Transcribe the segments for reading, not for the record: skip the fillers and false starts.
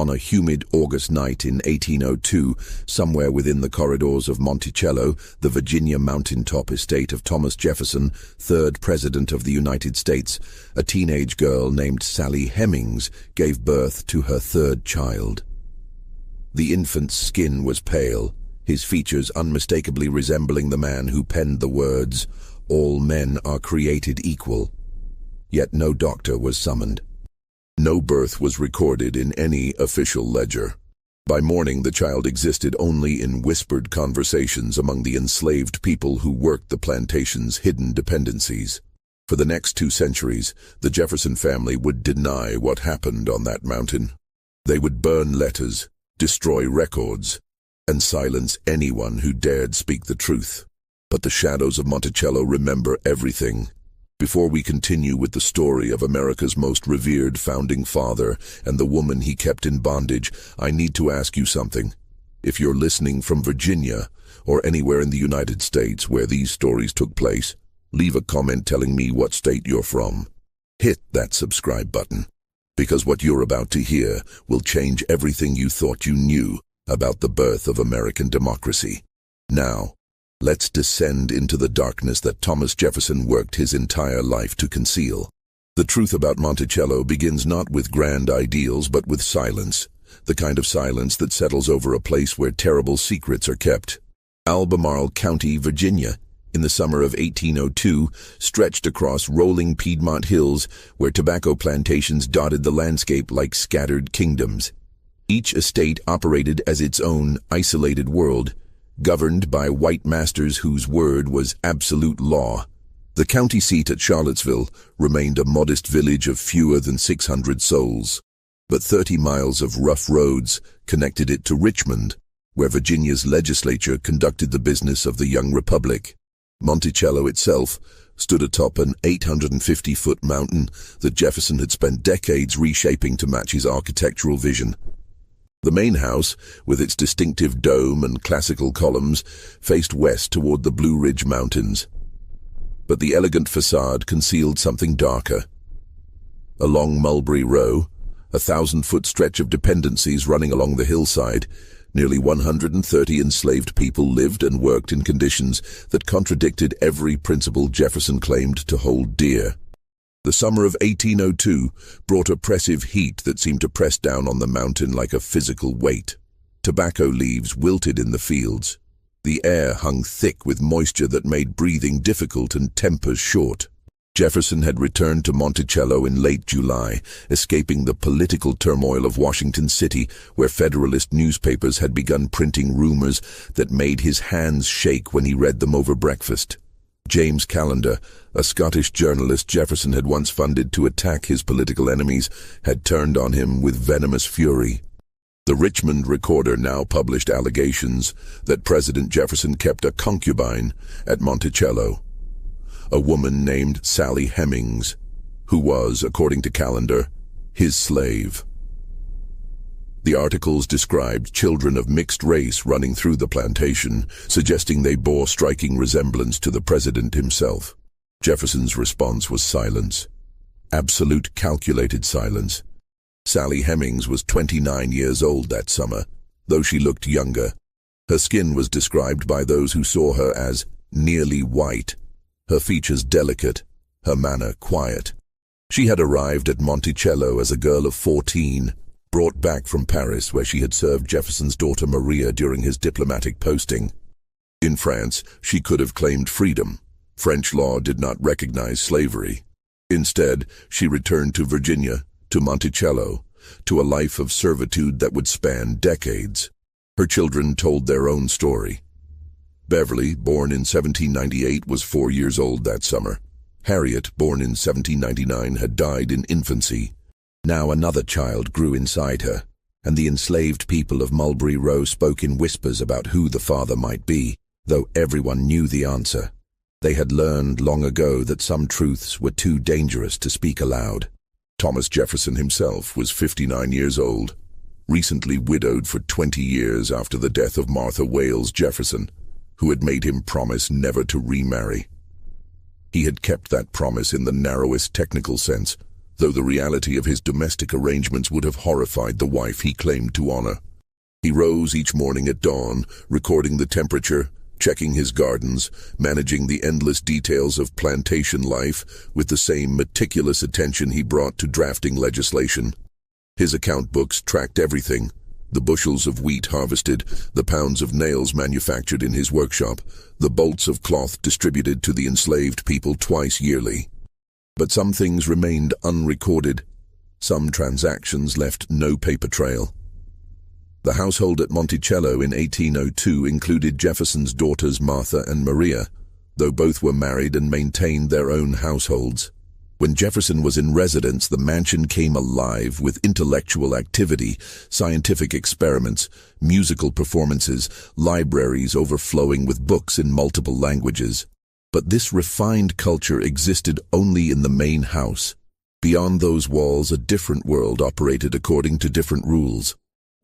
On a humid August night in 1802, somewhere within the corridors of Monticello, the Virginia mountaintop estate of Thomas Jefferson, 3rd President of the United States, a teenage girl named Sally Hemings gave birth to her 3rd child. The infant's skin was pale, his features unmistakably resembling the man who penned the words, "All men are created equal." Yet no doctor was summoned. No birth was recorded in any official ledger. By morning, the child existed only in whispered conversations among the enslaved people who worked the plantation's hidden dependencies. For the next 2 centuries, the Jefferson family would deny what happened on that mountain. They would burn letters, destroy records, and silence anyone who dared speak the truth. But the shadows of Monticello remember everything. Before we continue with the story of America's most revered founding father and the woman he kept in bondage, I need to ask you something. If you're listening from Virginia or anywhere in the United States where these stories took place, leave a comment telling me what state you're from. Hit that subscribe button, because what you're about to hear will change everything you thought you knew about the birth of American democracy. Now, let's descend into the darkness that Thomas Jefferson worked his entire life to conceal. The truth about Monticello begins not with grand ideals but with silence, the kind of silence that settles over a place where terrible secrets are kept. Albemarle County, Virginia, in the summer of 1802, stretched across rolling Piedmont hills where tobacco plantations dotted the landscape like scattered kingdoms. Each estate operated as its own isolated world, governed by white masters whose word was absolute law. The county seat at Charlottesville remained a modest village of fewer than 600 souls, but 30 miles of rough roads connected it to Richmond, where Virginia's legislature conducted the business of the young republic. Monticello itself stood atop an 850-foot mountain that Jefferson had spent decades reshaping to match his architectural vision. The main house, with its distinctive dome and classical columns, faced west toward the Blue Ridge Mountains. But the elegant facade concealed something darker. Along Mulberry Row, a 1,000-foot stretch of dependencies running along the hillside, nearly 130 enslaved people lived and worked in conditions that contradicted every principle Jefferson claimed to hold dear. The summer of 1802 brought oppressive heat that seemed to press down on the mountain like a physical weight. Tobacco leaves wilted in the fields. The air hung thick with moisture that made breathing difficult and tempers short. Jefferson had returned to Monticello in late July, escaping the political turmoil of Washington City, where Federalist newspapers had begun printing rumors that made his hands shake when he read them over breakfast. James Callender, a Scottish journalist Jefferson had once funded to attack his political enemies, had turned on him with venomous fury. The Richmond Recorder now published allegations that President Jefferson kept a concubine at Monticello, a woman named Sally Hemings, who was, according to Callender, his slave. The articles described children of mixed race running through the plantation, suggesting they bore striking resemblance to the president himself. Jefferson's response was silence. Absolute calculated silence. Sally Hemings was 29 years old that summer, though she looked younger. Her skin was described by those who saw her as nearly white, her features delicate, her manner quiet. She had arrived at Monticello as a girl of 14, brought back from Paris where she had served Jefferson's daughter Maria during his diplomatic posting. In France, she could have claimed freedom. French law did not recognize slavery. Instead, she returned to Virginia, to Monticello, to a life of servitude that would span decades. Her children told their own story. Beverly, born in 1798, was 4 years old that summer. Harriet, born in 1799, had died in infancy. Now another child grew inside her, and the enslaved people of Mulberry Row spoke in whispers about who the father might be, though everyone knew the answer. They had learned long ago that some truths were too dangerous to speak aloud. Thomas Jefferson himself was 59 years old, recently widowed for 20 years after the death of Martha Wales Jefferson, who had made him promise never to remarry. He had kept that promise in the narrowest technical sense, though the reality of his domestic arrangements would have horrified the wife he claimed to honor. He rose each morning at dawn, recording the temperature, checking his gardens, managing the endless details of plantation life with the same meticulous attention he brought to drafting legislation. His account books tracked everything: the bushels of wheat harvested, the pounds of nails manufactured in his workshop, the bolts of cloth distributed to the enslaved people twice yearly. But some things remained unrecorded. Some transactions left no paper trail. The household at Monticello in 1802 included Jefferson's daughters Martha and Maria, though both were married and maintained their own households. When Jefferson was in residence, the mansion came alive with intellectual activity, scientific experiments, musical performances, libraries overflowing with books in multiple languages. But this refined culture existed only in the main house. Beyond those walls, a different world operated according to different rules.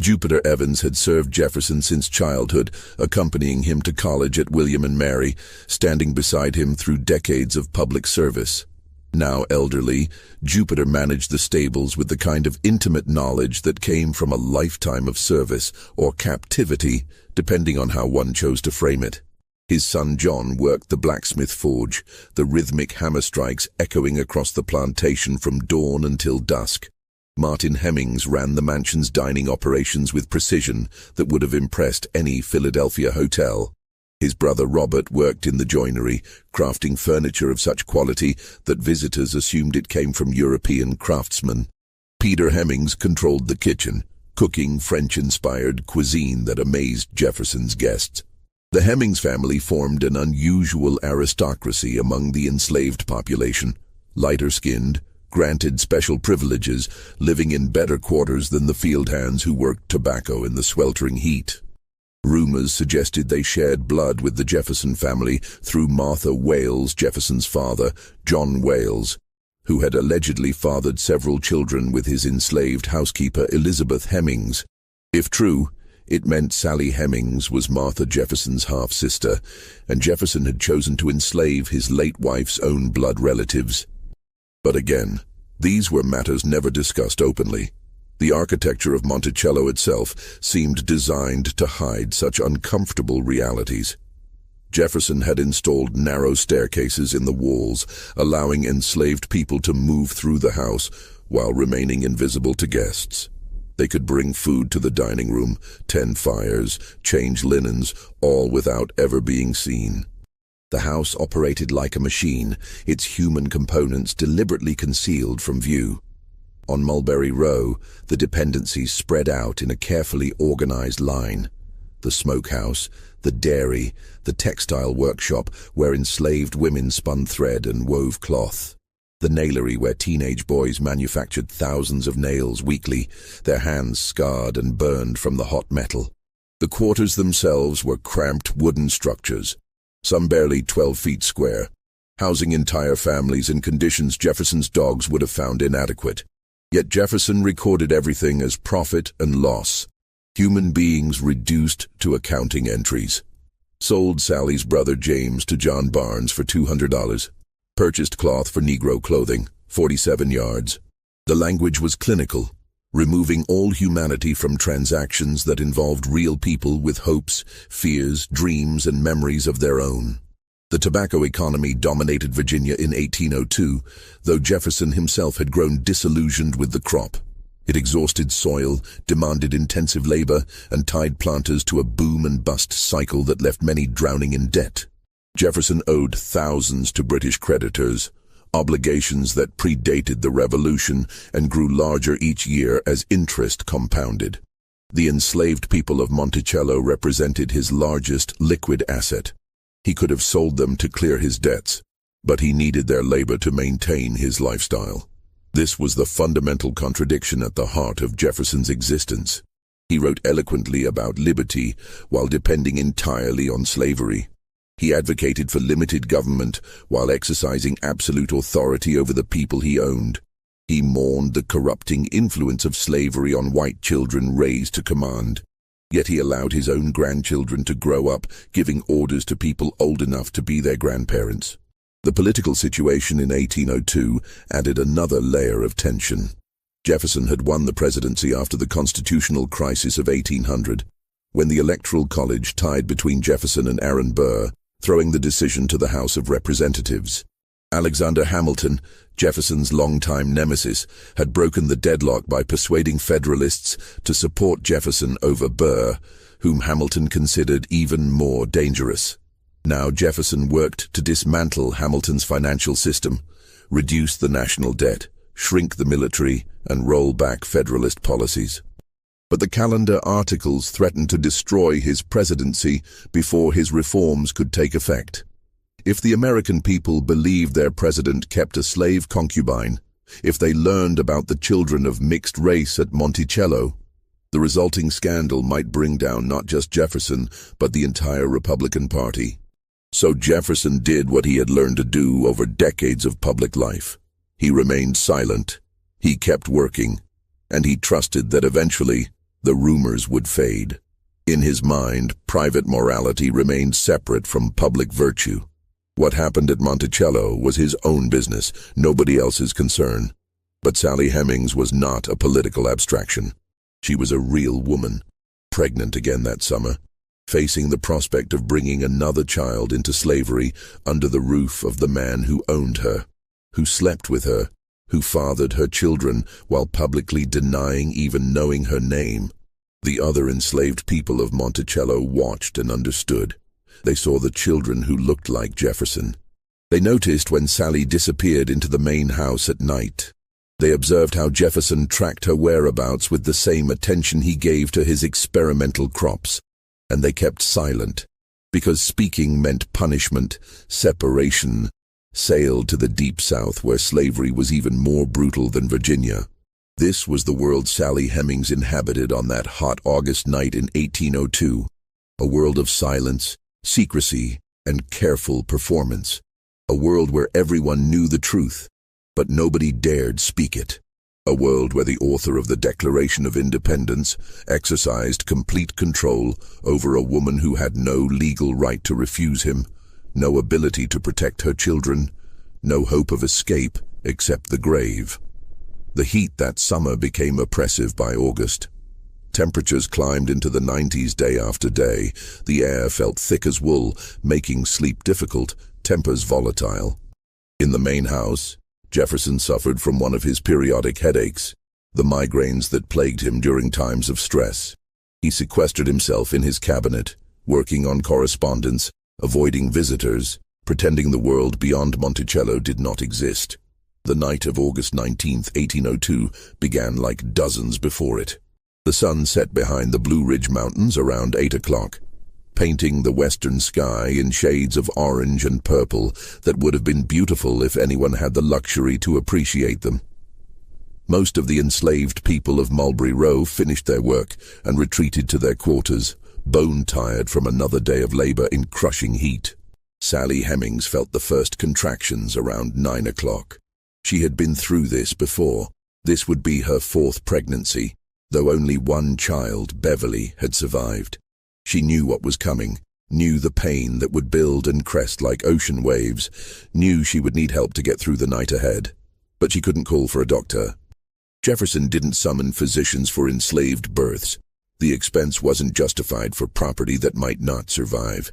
Jupiter Evans had served Jefferson since childhood, accompanying him to college at William and Mary, standing beside him through decades of public service. Now elderly, Jupiter managed the stables with the kind of intimate knowledge that came from a lifetime of service or captivity, depending on how one chose to frame it. His son John worked the blacksmith forge, the rhythmic hammer strikes echoing across the plantation from dawn until dusk. Martin Hemmings ran the mansion's dining operations with precision that would have impressed any Philadelphia hotel. His brother Robert worked in the joinery, crafting furniture of such quality that visitors assumed it came from European craftsmen. Peter Hemmings controlled the kitchen, cooking French-inspired cuisine that amazed Jefferson's guests. The Hemmings family formed an unusual aristocracy among the enslaved population, lighter-skinned, granted special privileges, living in better quarters than the field hands who worked tobacco in the sweltering heat. Rumors suggested they shared blood with the Jefferson family through Martha Wales, Jefferson's father, John Wales, who had allegedly fathered several children with his enslaved housekeeper Elizabeth Hemmings. If true, it meant Sally Hemmings was Martha Jefferson's half-sister, and Jefferson had chosen to enslave his late wife's own blood relatives. But again, these were matters never discussed openly. The architecture of Monticello itself seemed designed to hide such uncomfortable realities. Jefferson had installed narrow staircases in the walls, allowing enslaved people to move through the house while remaining invisible to guests. They could bring food to the dining room, tend fires, change linens, all without ever being seen. The house operated like a machine, its human components deliberately concealed from view. On Mulberry Row, the dependencies spread out in a carefully organized line. The smokehouse, the dairy, the textile workshop where enslaved women spun thread and wove cloth. The nailery where teenage boys manufactured thousands of nails weekly, their hands scarred and burned from the hot metal. The quarters themselves were cramped wooden structures, some barely 12 feet square, housing entire families in conditions Jefferson's dogs would have found inadequate. Yet Jefferson recorded everything as profit and loss, human beings reduced to accounting entries. Sold Sally's brother James to John Barnes for $200. Purchased cloth for Negro clothing, 47 yards. The language was clinical, removing all humanity from transactions that involved real people with hopes, fears, dreams, and memories of their own. The tobacco economy dominated Virginia in 1802, though Jefferson himself had grown disillusioned with the crop. It exhausted soil, demanded intensive labor, and tied planters to a boom-and-bust cycle that left many drowning in debt. Jefferson owed thousands to British creditors, obligations that predated the Revolution and grew larger each year as interest compounded. The enslaved people of Monticello represented his largest liquid asset. He could have sold them to clear his debts, but he needed their labor to maintain his lifestyle. This was the fundamental contradiction at the heart of Jefferson's existence. He wrote eloquently about liberty while depending entirely on slavery. He advocated for limited government while exercising absolute authority over the people he owned. He mourned the corrupting influence of slavery on white children raised to command. Yet he allowed his own grandchildren to grow up, giving orders to people old enough to be their grandparents. The political situation in 1802 added another layer of tension. Jefferson had won the presidency after the constitutional crisis of 1800, when the Electoral College tied between Jefferson and Aaron Burr, throwing the decision to the House of Representatives. Alexander Hamilton, Jefferson's longtime nemesis, had broken the deadlock by persuading Federalists to support Jefferson over Burr, whom Hamilton considered even more dangerous. Now Jefferson worked to dismantle Hamilton's financial system, reduce the national debt, shrink the military, and roll back Federalist policies. But the calendar articles threatened to destroy his presidency before his reforms could take effect. If the American people believed their president kept a slave concubine, if they learned about the children of mixed race at Monticello, the resulting scandal might bring down not just Jefferson, but the entire Republican Party. So Jefferson did what he had learned to do over decades of public life. He remained silent, he kept working, and he trusted that eventually the rumors would fade. In his mind, private morality remained separate from public virtue. What happened at Monticello was his own business, nobody else's concern. But Sally Hemings was not a political abstraction. She was a real woman, pregnant again that summer, facing the prospect of bringing another child into slavery under the roof of the man who owned her, who slept with her, who fathered her children while publicly denying even knowing her name. The other enslaved people of Monticello watched and understood. They saw the children who looked like Jefferson. They noticed when Sally disappeared into the main house at night. They observed how Jefferson tracked her whereabouts with the same attention he gave to his experimental crops. And they kept silent, because speaking meant punishment, separation, sailed to the deep South where slavery was even more brutal than Virginia. This was the world Sally Hemings inhabited on that hot August night in 1802, a world of silence, secrecy, and careful performance, a world where everyone knew the truth, but nobody dared speak it, a world where the author of the Declaration of Independence exercised complete control over a woman who had no legal right to refuse him, no ability to protect her children, no hope of escape except the grave. The heat that summer became oppressive by August. Temperatures climbed into the 90s day after day. The air felt thick as wool, making sleep difficult, tempers volatile. In the main house, Jefferson suffered from one of his periodic headaches, the migraines that plagued him during times of stress. He sequestered himself in his cabinet, working on correspondence, avoiding visitors, pretending the world beyond Monticello did not exist. The night of August 19, 1802, began like dozens before it. The sun set behind the Blue Ridge Mountains around 8 o'clock, painting the western sky in shades of orange and purple that would have been beautiful if anyone had the luxury to appreciate them. Most of the enslaved people of Mulberry Row finished their work and retreated to their quarters, bone-tired from another day of labor in crushing heat. Sally Hemings felt the first contractions around 9 o'clock. She had been through this before. This would be her fourth pregnancy, though only one child, Beverly, had survived. She knew what was coming, knew the pain that would build and crest like ocean waves, knew she would need help to get through the night ahead. But she couldn't call for a doctor. Jefferson didn't summon physicians for enslaved births. The expense wasn't justified for property that might not survive.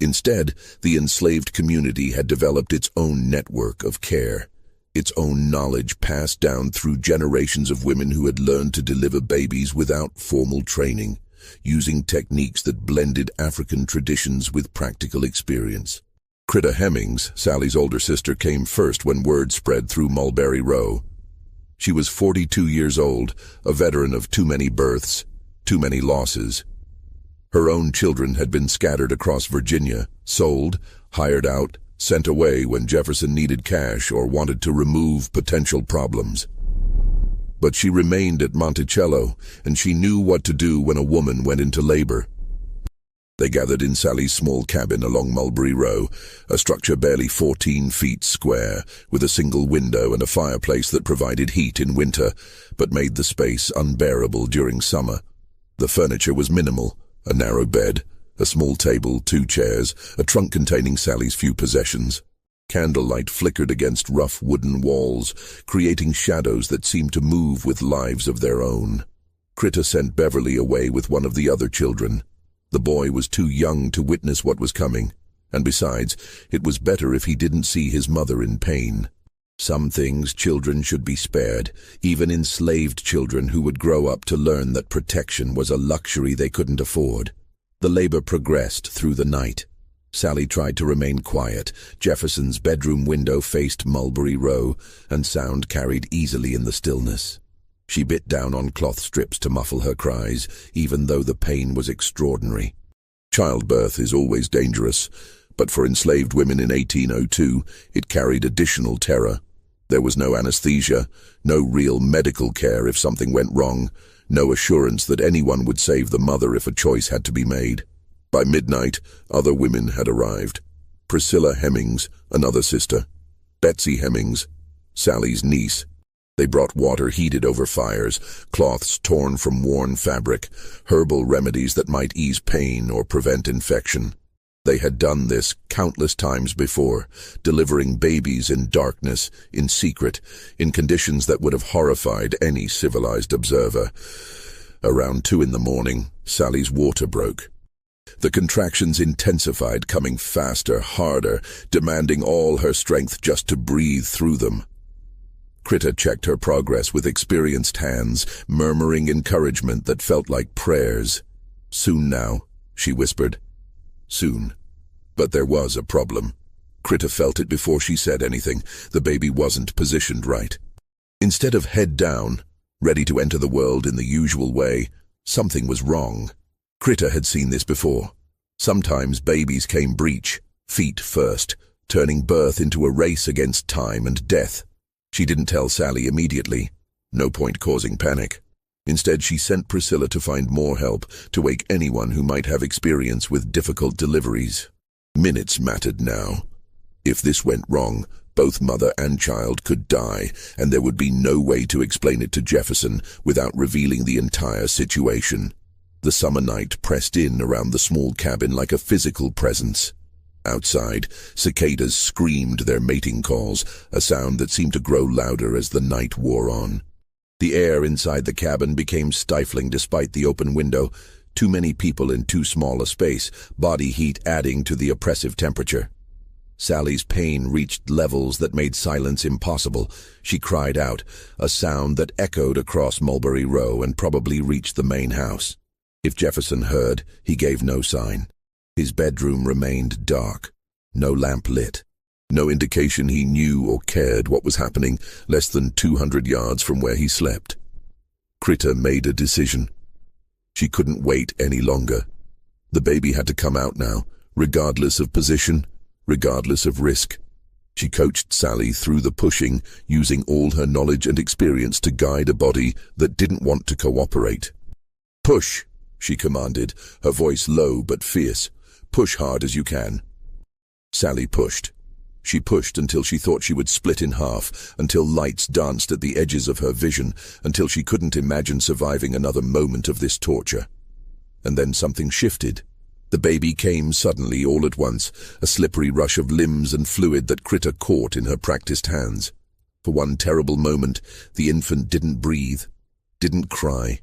Instead, the enslaved community had developed its own network of care, its own knowledge passed down through generations of women who had learned to deliver babies without formal training, using techniques that blended African traditions with practical experience. Critta Hemings, Sally's older sister, came first when word spread through Mulberry Row. She was 42 years old, a veteran of too many births, too many losses. Her own children had been scattered across Virginia, sold, hired out, sent away when Jefferson needed cash or wanted to remove potential problems. But she remained at Monticello, and she knew what to do when a woman went into labor. They gathered in Sally's small cabin along Mulberry Row, a structure barely 14 feet square, with a single window and a fireplace that provided heat in winter, but made the space unbearable during summer. The furniture was minimal, a narrow bed, a small table, 2 chairs, a trunk containing Sally's few possessions. Candlelight flickered against rough wooden walls, creating shadows that seemed to move with lives of their own. Critter sent Beverly away with one of the other children. The boy was too young to witness what was coming, and besides, it was better if he didn't see his mother in pain. Some things children should be spared, even enslaved children who would grow up to learn that protection was a luxury they couldn't afford. The labor progressed through the night. Sally tried to remain quiet. Jefferson's bedroom window faced Mulberry Row, and sound carried easily in the stillness. She bit down on cloth strips to muffle her cries, even though the pain was extraordinary. Childbirth is always dangerous, but for enslaved women in 1802, it carried additional terror. There was no anesthesia, no real medical care if something went wrong, no assurance that anyone would save the mother if a choice had to be made. By midnight, other women had arrived. Priscilla Hemings, another sister. Betsy Hemings, Sally's niece. They brought water heated over fires, cloths torn from worn fabric, herbal remedies that might ease pain or prevent infection. They had done this countless times before, delivering babies in darkness, in secret, in conditions that would have horrified any civilized observer. Around 2 a.m, Sally's water broke. The contractions intensified, coming faster, harder, demanding all her strength just to breathe through them. Critter checked her progress with experienced hands, murmuring encouragement that felt like prayers. "Soon now," she whispered. Soon. But there was a problem. Critter felt it before she said anything. The baby wasn't positioned right. Instead of head down, ready to enter the world in the usual way, something was wrong. Critter had seen this before. Sometimes babies came breech, feet first, turning birth into a race against time and death. She didn't tell Sally immediately. No point causing panic. Instead, she sent Priscilla to find more help, to wake anyone who might have experience with difficult deliveries. Minutes mattered now. If this went wrong, both mother and child could die, and there would be no way to explain it to Jefferson without revealing the entire situation. The summer night pressed in around the small cabin like a physical presence. Outside, cicadas screamed their mating calls, a sound that seemed to grow louder as the night wore on. The air inside the cabin became stifling despite the open window. Too many people in too small a space, body heat adding to the oppressive temperature. Sally's pain reached levels that made silence impossible. She cried out, a sound that echoed across Mulberry Row and probably reached the main house. If Jefferson heard, he gave no sign. His bedroom remained dark, no lamp lit, no indication he knew or cared what was happening less than 200 yards from where he slept. Critter made a decision. She couldn't wait any longer. The baby had to come out now, regardless of position, regardless of risk. She coached Sally through the pushing, using all her knowledge and experience to guide a body that didn't want to cooperate. "Push," she commanded, her voice low but fierce. "Push hard as you can." Sally pushed. She pushed until she thought she would split in half, until lights danced at the edges of her vision, until she couldn't imagine surviving another moment of this torture. And then something shifted. The baby came suddenly, all at once, a slippery rush of limbs and fluid that Critter caught in her practiced hands. For one terrible moment, the infant didn't breathe, didn't cry,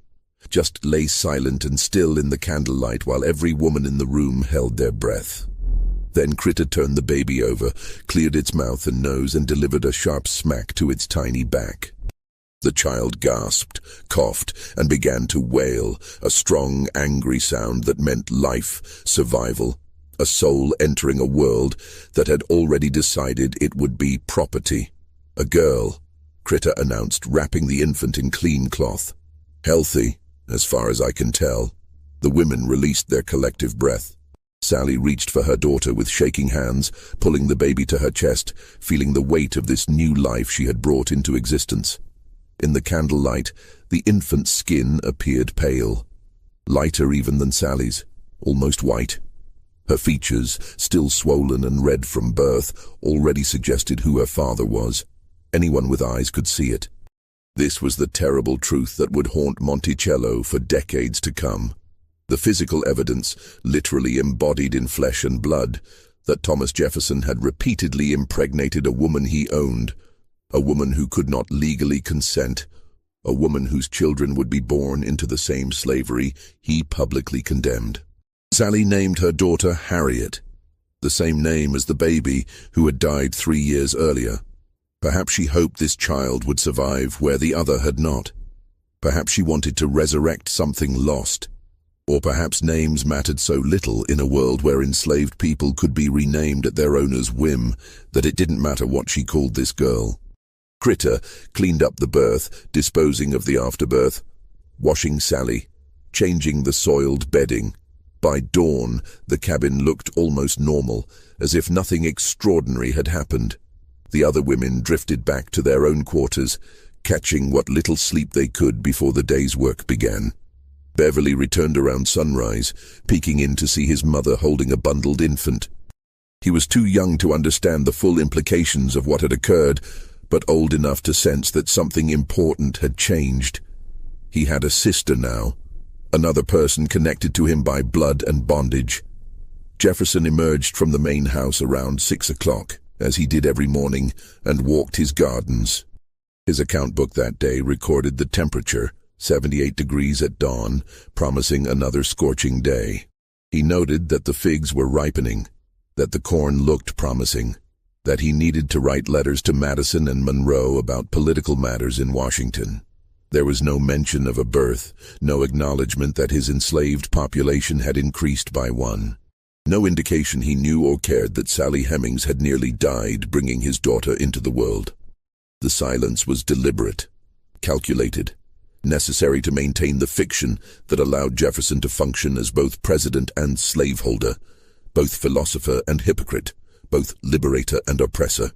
just lay silent and still in the candlelight while every woman in the room held their breath. Then Critter turned the baby over, cleared its mouth and nose, and delivered a sharp smack to its tiny back. The child gasped, coughed, and began to wail, a strong, angry sound that meant life, survival, a soul entering a world that had already decided it would be property. "A girl," Critter announced, wrapping the infant in clean cloth. "Healthy, as far as I can tell." The women released their collective breath. Sally reached for her daughter with shaking hands, pulling the baby to her chest, feeling the weight of this new life she had brought into existence. In the candlelight, the infant's skin appeared pale, lighter even than Sally's, almost white. Her features, still swollen and red from birth, already suggested who her father was. Anyone with eyes could see it. This was the terrible truth that would haunt Monticello for decades to come. The physical evidence, literally embodied in flesh and blood, that Thomas Jefferson had repeatedly impregnated a woman he owned, a woman who could not legally consent, a woman whose children would be born into the same slavery he publicly condemned. Sally named her daughter Harriet, the same name as the baby who had died 3 years earlier. Perhaps she hoped this child would survive where the other had not. Perhaps she wanted to resurrect something lost. Or perhaps names mattered so little in a world where enslaved people could be renamed at their owner's whim that it didn't matter what she called this girl. Critter cleaned up the berth, disposing of the afterbirth, washing Sally, changing the soiled bedding. By dawn, the cabin looked almost normal, as if nothing extraordinary had happened. The other women drifted back to their own quarters, catching what little sleep they could before the day's work began. Beverly returned around sunrise, peeking in to see his mother holding a bundled infant. He was too young to understand the full implications of what had occurred, but old enough to sense that something important had changed. He had a sister now, another person connected to him by blood and bondage. Jefferson emerged from the main house around 6 o'clock, as he did every morning, and walked his gardens. His account book that day recorded the temperature, 78 degrees at dawn, promising another scorching day. He noted that the figs were ripening, that the corn looked promising, that he needed to write letters to Madison and Monroe about political matters in Washington. There was no mention of a birth, no acknowledgement that his enslaved population had increased by 1. No indication he knew or cared that Sally Hemings had nearly died bringing his daughter into the world. The silence was deliberate, calculated, necessary to maintain the fiction that allowed Jefferson to function as both president and slaveholder, both philosopher and hypocrite, both liberator and oppressor.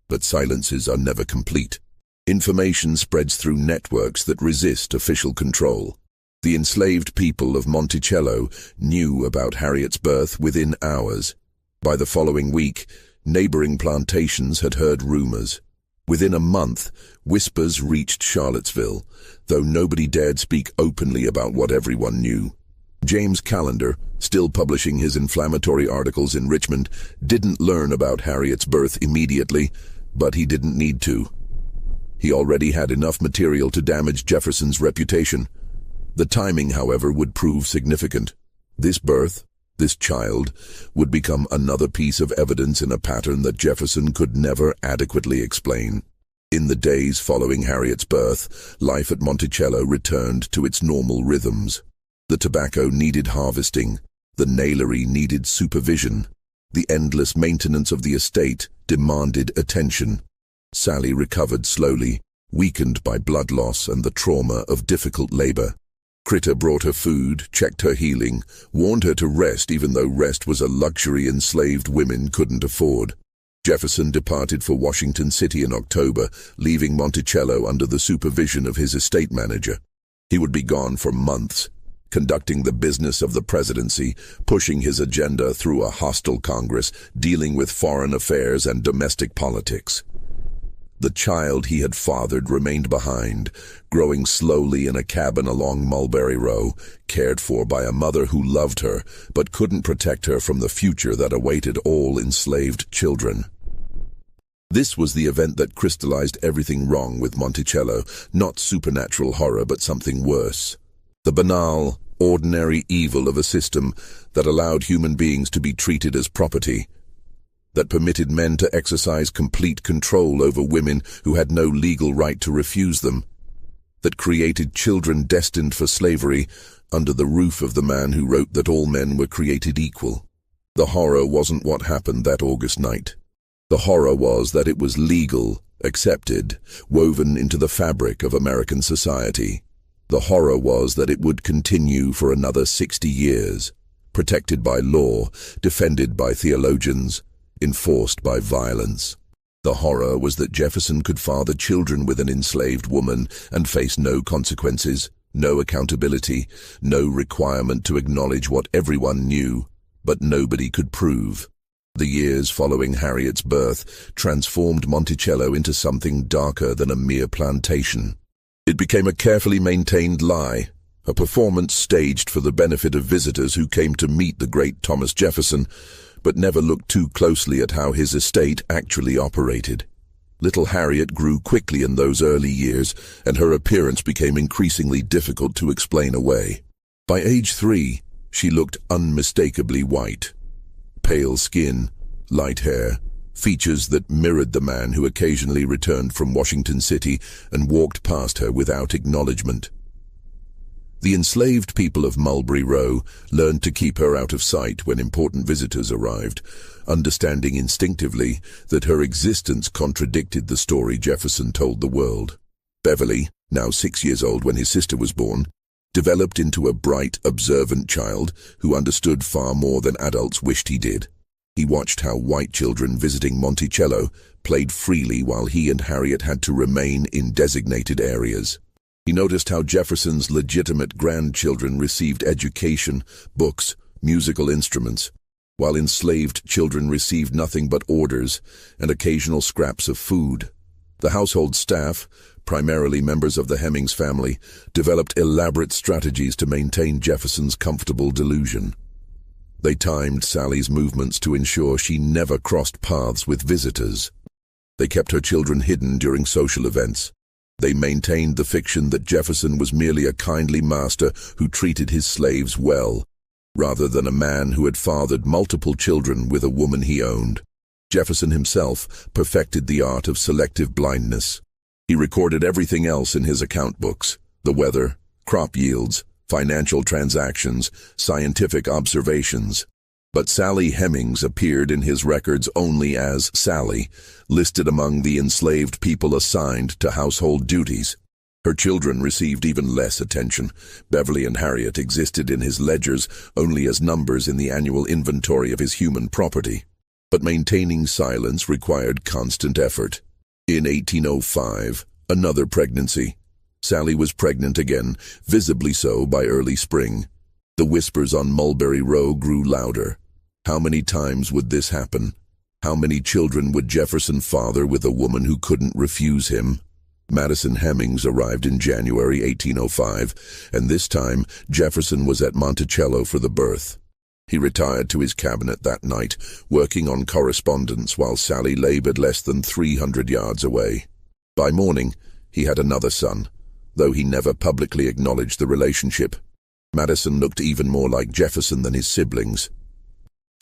But silences are never complete. Information spreads through networks that resist official control. The enslaved people of Monticello knew about Harriet's birth within hours. By the following week, neighboring plantations had heard rumors. Within a month, whispers reached Charlottesville, though nobody dared speak openly about what everyone knew. James Callender, still publishing his inflammatory articles in Richmond, didn't learn about Harriet's birth immediately, but he didn't need to. He already had enough material to damage Jefferson's reputation. The timing, however, would prove significant. This birth, this child, would become another piece of evidence in a pattern that Jefferson could never adequately explain. In the days following Harriet's birth, life at Monticello returned to its normal rhythms. The tobacco needed harvesting, the nailery needed supervision, the endless maintenance of the estate demanded attention. Sally recovered slowly, weakened by blood loss and the trauma of difficult labor. Critter brought her food, checked her healing, warned her to rest even though rest was a luxury enslaved women couldn't afford. Jefferson departed for Washington City in October, leaving Monticello under the supervision of his estate manager. He would be gone for months, conducting the business of the presidency, pushing his agenda through a hostile Congress, dealing with foreign affairs and domestic politics. The child he had fathered remained behind, growing slowly in a cabin along Mulberry Row, cared for by a mother who loved her but couldn't protect her from the future that awaited all enslaved children. This was the event that crystallized everything wrong with Monticello, not supernatural horror but something worse. The banal, ordinary evil of a system that allowed human beings to be treated as property, that permitted men to exercise complete control over women who had no legal right to refuse them, that created children destined for slavery under the roof of the man who wrote that all men were created equal. The horror wasn't what happened that August night. The horror was that it was legal, accepted, woven into the fabric of American society. The horror was that it would continue for another 60 years, protected by law, defended by theologians, enforced by violence. The horror was that Jefferson could father children with an enslaved woman and face no consequences, no accountability, no requirement to acknowledge what everyone knew, but nobody could prove. The years following Harriet's birth transformed Monticello into something darker than a mere plantation. It became a carefully maintained lie, a performance staged for the benefit of visitors who came to meet the great Thomas Jefferson, but never looked too closely at how his estate actually operated. Little Harriet grew quickly in those early years, and her appearance became increasingly difficult to explain away. By age 3, she looked unmistakably white. Pale skin, light hair, features that mirrored the man who occasionally returned from Washington City and walked past her without acknowledgement. The enslaved people of Mulberry Row learned to keep her out of sight when important visitors arrived, understanding instinctively that her existence contradicted the story Jefferson told the world. Beverly, now 6 years old when his sister was born, developed into a bright, observant child who understood far more than adults wished he did. He watched how white children visiting Monticello played freely while he and Harriet had to remain in designated areas. He noticed how Jefferson's legitimate grandchildren received education, books, musical instruments, while enslaved children received nothing but orders and occasional scraps of food. The household staff, primarily members of the Hemings family, developed elaborate strategies to maintain Jefferson's comfortable delusion. They timed Sally's movements to ensure she never crossed paths with visitors. They kept her children hidden during social events. They maintained the fiction that Jefferson was merely a kindly master who treated his slaves well, rather than a man who had fathered multiple children with a woman he owned. Jefferson himself perfected the art of selective blindness. He recorded everything else in his account books: the weather, crop yields, financial transactions, scientific observations. But Sally Hemings appeared in his records only as Sally, listed among the enslaved people assigned to household duties. Her children received even less attention. Beverly and Harriet existed in his ledgers only as numbers in the annual inventory of his human property. But maintaining silence required constant effort. In 1805, another pregnancy. Sally was pregnant again, visibly so by early spring. The whispers on Mulberry Row grew louder. How many times would this happen? How many children would Jefferson father with a woman who couldn't refuse him? Madison Hemings arrived in January 1805, and this time Jefferson was at Monticello for the birth. He retired to his cabinet that night, working on correspondence while Sally labored less than 300 yards away. By morning, he had another son, though he never publicly acknowledged the relationship. Madison looked even more like Jefferson than his siblings.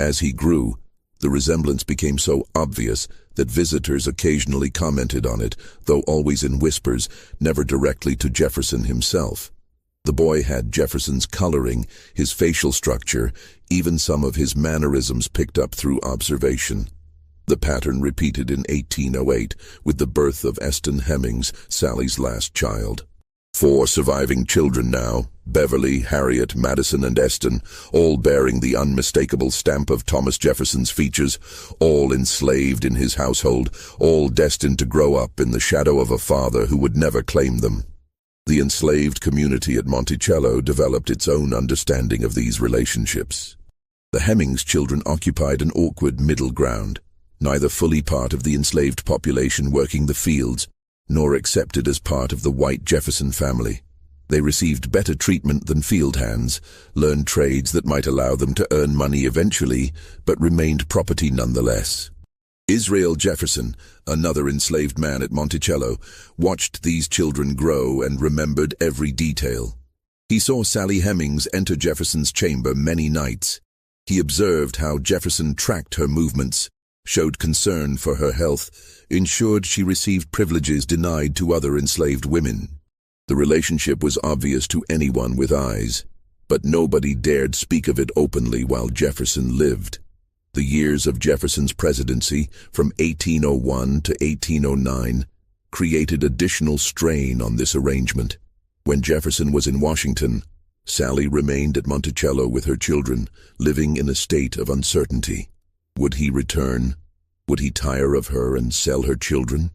As he grew, the resemblance became so obvious that visitors occasionally commented on it, though always in whispers, never directly to Jefferson himself. The boy had Jefferson's coloring, his facial structure, even some of his mannerisms picked up through observation. The pattern repeated in 1808 with the birth of Eston Hemings, Sally's last child. 4 surviving children now, Beverly, Harriet, Madison, and Eston, all bearing the unmistakable stamp of Thomas Jefferson's features, all enslaved in his household, all destined to grow up in the shadow of a father who would never claim them. The enslaved community at Monticello developed its own understanding of these relationships. The Hemings children occupied an awkward middle ground, neither fully part of the enslaved population working the fields, nor accepted as part of the white Jefferson family. They received better treatment than field hands, learned trades that might allow them to earn money eventually, but remained property nonetheless. Israel Jefferson, another enslaved man at Monticello, watched these children grow and remembered every detail. He saw Sally Hemings enter Jefferson's chamber many nights. He observed how Jefferson tracked her movements, showed concern for her health, ensured she received privileges denied to other enslaved women. The relationship was obvious to anyone with eyes, but nobody dared speak of it openly while Jefferson lived. The years of Jefferson's presidency, from 1801 to 1809, created additional strain on this arrangement. When Jefferson was in Washington, Sally remained at Monticello with her children, living in a state of uncertainty. Would he return? Would he tire of her and sell her children?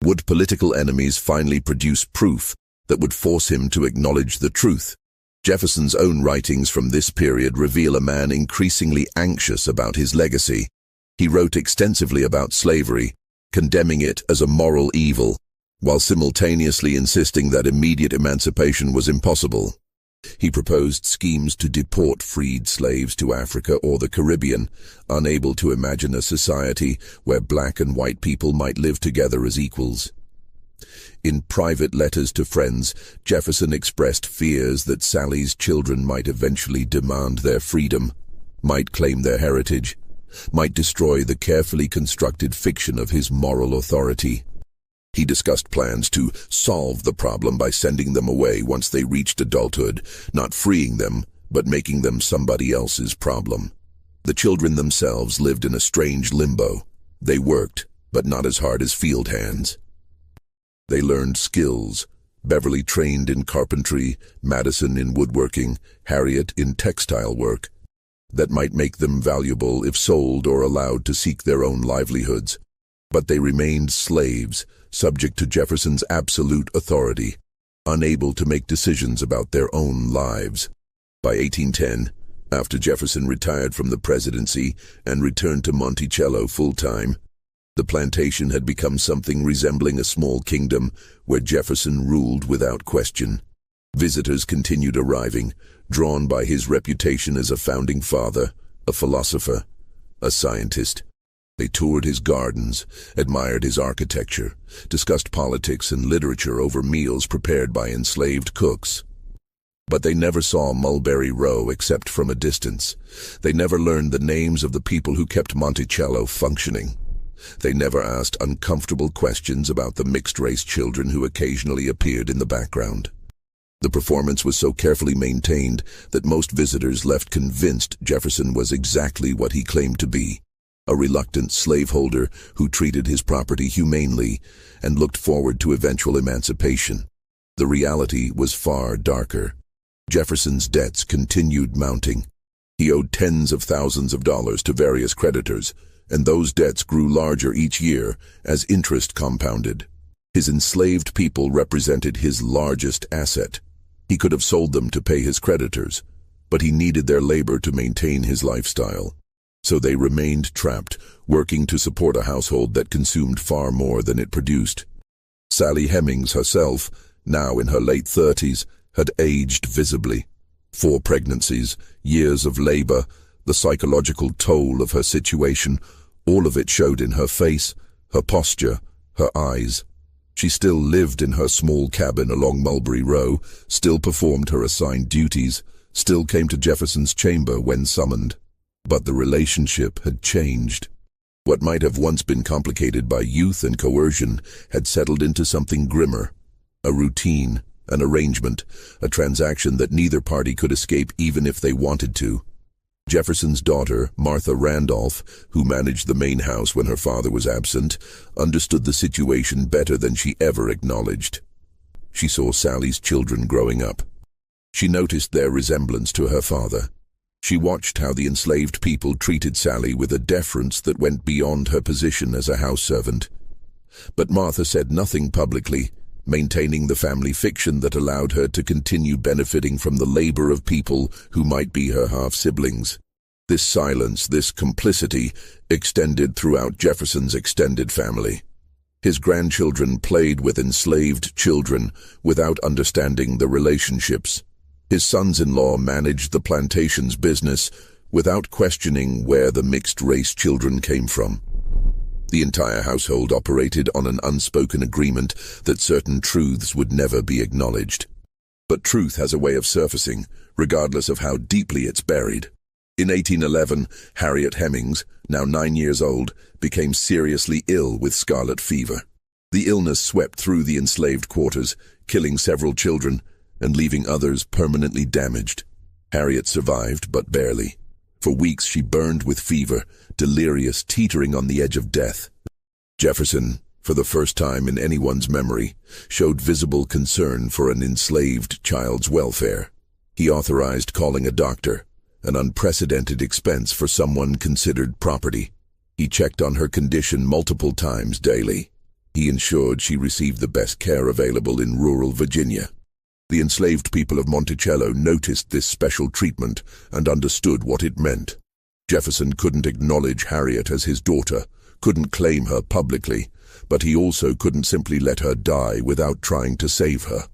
Would political enemies finally produce proof that would force him to acknowledge the truth? Jefferson's own writings from this period reveal a man increasingly anxious about his legacy. He wrote extensively about slavery, condemning it as a moral evil, while simultaneously insisting that immediate emancipation was impossible. He proposed schemes to deport freed slaves to Africa or the Caribbean, unable to imagine a society where black and white people might live together as equals. In private letters to friends, Jefferson expressed fears that Sally's children might eventually demand their freedom, might claim their heritage, might destroy the carefully constructed fiction of his moral authority. He discussed plans to solve the problem by sending them away once they reached adulthood, not freeing them, but making them somebody else's problem. The children themselves lived in a strange limbo. They worked, but not as hard as field hands. They learned skills. Beverly trained in carpentry, Madison in woodworking, Harriet in textile work, that might make them valuable if sold or allowed to seek their own livelihoods. But they remained slaves, subject to Jefferson's absolute authority, unable to make decisions about their own lives. By 1810, after Jefferson retired from the presidency and returned to Monticello full-time, the plantation had become something resembling a small kingdom where Jefferson ruled without question. Visitors continued arriving, drawn by his reputation as a founding father, a philosopher, a scientist. They toured his gardens, admired his architecture, discussed politics and literature over meals prepared by enslaved cooks. But they never saw Mulberry Row except from a distance. They never learned the names of the people who kept Monticello functioning. They never asked uncomfortable questions about the mixed-race children who occasionally appeared in the background. The performance was so carefully maintained that most visitors left convinced Jefferson was exactly what he claimed to be, a reluctant slaveholder who treated his property humanely and looked forward to eventual emancipation. The reality was far darker. Jefferson's debts continued mounting. He owed tens of thousands of dollars to various creditors, and those debts grew larger each year as interest compounded. His enslaved people represented his largest asset. He could have sold them to pay his creditors, but he needed their labor to maintain his lifestyle. So they remained trapped, working to support a household that consumed far more than it produced. Sally Hemings herself, now in her late 30s, had aged visibly. 4 pregnancies, years of labor, the psychological toll of her situation, all of it showed in her face, her posture, her eyes. She still lived in her small cabin along Mulberry Row, still performed her assigned duties, still came to Jefferson's chamber when summoned. But the relationship had changed. What might have once been complicated by youth and coercion had settled into something grimmer, a routine, an arrangement, a transaction that neither party could escape even if they wanted to. Jefferson's daughter, Martha Randolph, who managed the main house when her father was absent, understood the situation better than she ever acknowledged. She saw Sally's children growing up. She noticed their resemblance to her father. She watched how the enslaved people treated Sally with a deference that went beyond her position as a house servant. But Martha said nothing publicly, maintaining the family fiction that allowed her to continue benefiting from the labor of people who might be her half-siblings. This silence, this complicity, extended throughout Jefferson's extended family. His grandchildren played with enslaved children without understanding the relationships. His sons-in-law managed the plantation's business without questioning where the mixed-race children came from. The entire household operated on an unspoken agreement that certain truths would never be acknowledged. But truth has a way of surfacing, regardless of how deeply it's buried. In 1811, Harriet Hemings, now 9 years old, became seriously ill with scarlet fever. The illness swept through the enslaved quarters, killing several children and leaving others permanently damaged. Harriet survived, but barely. For weeks she burned with fever, delirious, teetering on the edge of death. Jefferson, for the first time in anyone's memory, showed visible concern for an enslaved child's welfare. He authorized calling a doctor, an unprecedented expense for someone considered property. He checked on her condition multiple times daily. He ensured she received the best care available in rural Virginia. The enslaved people of Monticello noticed this special treatment and understood what it meant. Jefferson couldn't acknowledge Harriet as his daughter, couldn't claim her publicly, but he also couldn't simply let her die without trying to save her.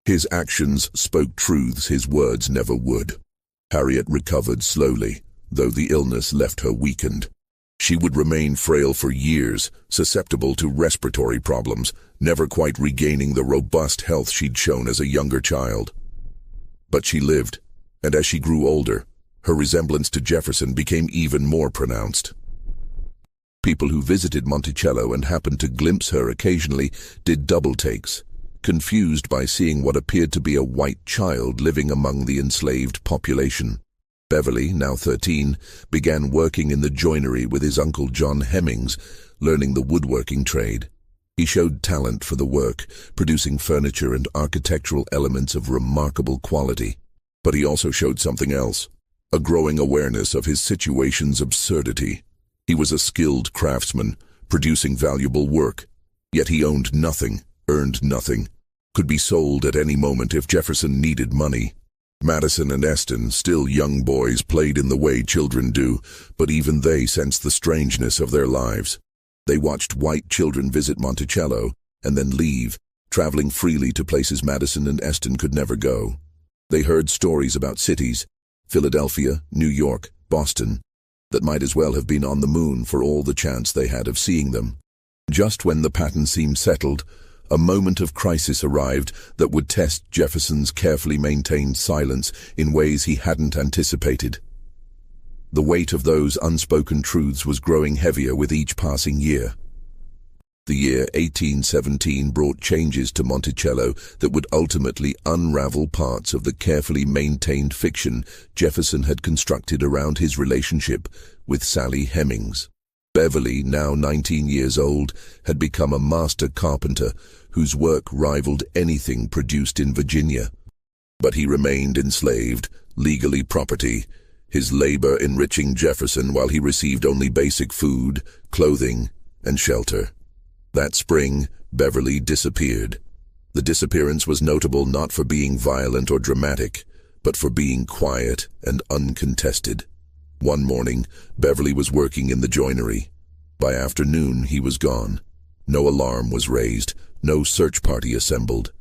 His actions spoke truths his words never would. Harriet recovered slowly, though the illness left her weakened. She would remain frail for years, susceptible to respiratory problems, never quite regaining the robust health she'd shown as a younger child. But she lived, and as she grew older, her resemblance to Jefferson became even more pronounced. People who visited Monticello and happened to glimpse her occasionally did double takes, confused by seeing what appeared to be a white child living among the enslaved population. Beverly, now 13, began working in the joinery with his uncle John Hemmings, learning the woodworking trade. He showed talent for the work, producing furniture and architectural elements of remarkable quality. But he also showed something else, a growing awareness of his situation's absurdity. He was a skilled craftsman, producing valuable work, yet he owned nothing, earned nothing, could be sold at any moment if Jefferson needed money. Madison and Eston, still young boys, played in the way children do, but even they sensed the strangeness of their lives. They watched white children visit Monticello and then leave, traveling freely to places Madison and Eston could never go. They heard stories about cities, Philadelphia, New York, Boston, that might as well have been on the moon for all the chance they had of seeing them. Just when the pattern seemed settled, a moment of crisis arrived that would test Jefferson's carefully maintained silence in ways he hadn't anticipated. The weight of those unspoken truths was growing heavier with each passing year. The year 1817 brought changes to Monticello that would ultimately unravel parts of the carefully maintained fiction Jefferson had constructed around his relationship with Sally Hemings. Beverly, now 19 years old, had become a master carpenter whose work rivaled anything produced in Virginia. But he remained enslaved, legally property, his labor enriching Jefferson while he received only basic food, clothing, and shelter. That spring, Beverly disappeared. The disappearance was notable not for being violent or dramatic, but for being quiet and uncontested. One morning, Beverly was working in the joinery. By afternoon, he was gone. No alarm was raised, no search party assembled.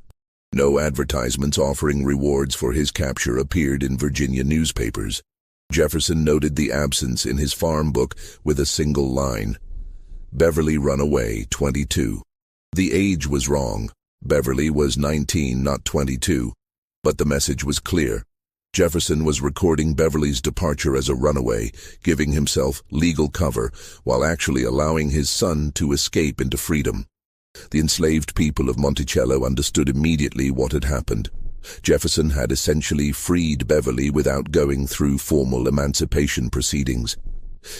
No advertisements offering rewards for his capture appeared in Virginia newspapers. Jefferson noted the absence in his farm book with a single line: Beverly run away, 22. The age was wrong. Beverly was 19, not 22. But the message was clear. Jefferson was recording Beverly's departure as a runaway, giving himself legal cover, while actually allowing his son to escape into freedom. The enslaved people of Monticello understood immediately what had happened. Jefferson had essentially freed Beverly without going through formal emancipation proceedings.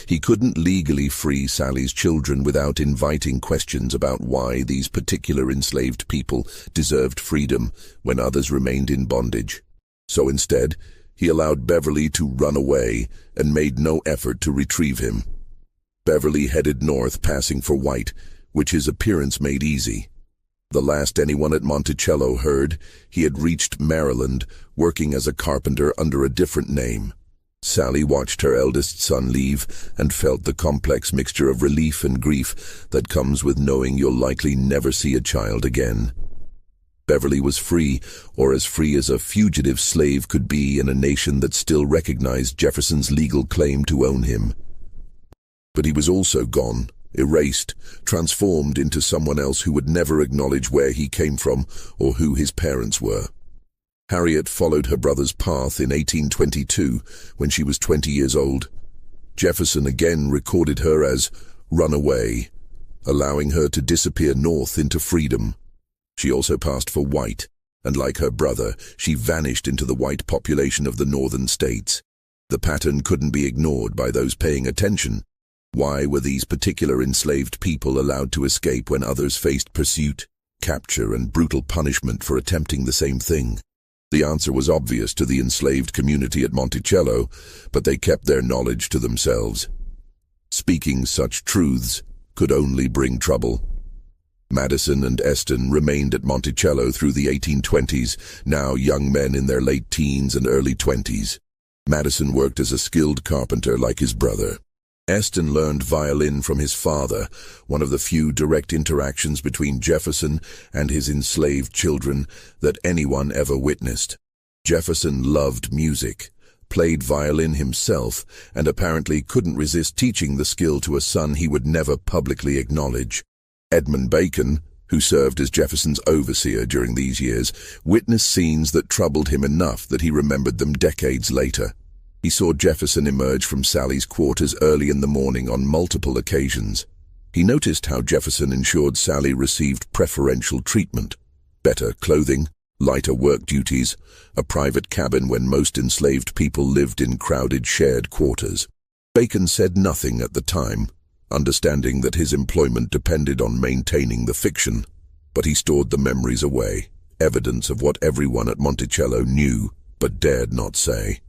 He couldn't legally free Sally's children without inviting questions about why these particular enslaved people deserved freedom when others remained in bondage. So instead, he allowed Beverly to run away and made no effort to retrieve him. Beverly headed north, passing for white, which his appearance made easy. The last anyone at Monticello heard, he had reached Maryland, working as a carpenter under a different name. Sally watched her eldest son leave and felt the complex mixture of relief and grief that comes with knowing you'll likely never see a child again. Beverly was free, or as free as a fugitive slave could be in a nation that still recognized Jefferson's legal claim to own him. But he was also gone, erased, transformed into someone else who would never acknowledge where he came from or who his parents were. Harriet followed her brother's path in 1822 when she was 20 years old. Jefferson again recorded her as runaway, allowing her to disappear north into freedom. She also passed for white, and like her brother, she vanished into the white population of the northern states. The pattern couldn't be ignored by those paying attention. Why were these particular enslaved people allowed to escape when others faced pursuit, capture, and brutal punishment for attempting the same thing? The answer was obvious to the enslaved community at Monticello, but they kept their knowledge to themselves. Speaking such truths could only bring trouble. Madison and Eston remained at Monticello through the 1820s, now young men in their late teens and early 20s. Madison worked as a skilled carpenter like his brother. Eston learned violin from his father, one of the few direct interactions between Jefferson and his enslaved children that anyone ever witnessed. Jefferson loved music, played violin himself, and apparently couldn't resist teaching the skill to a son he would never publicly acknowledge. Edmund Bacon, who served as Jefferson's overseer during these years, witnessed scenes that troubled him enough that he remembered them decades later. He saw Jefferson emerge from Sally's quarters early in the morning on multiple occasions. He noticed how Jefferson ensured Sally received preferential treatment, better clothing, lighter work duties, a private cabin when most enslaved people lived in crowded shared quarters. Bacon said nothing at the time, understanding that his employment depended on maintaining the fiction, but he stored the memories away, evidence of what everyone at Monticello knew but dared not say.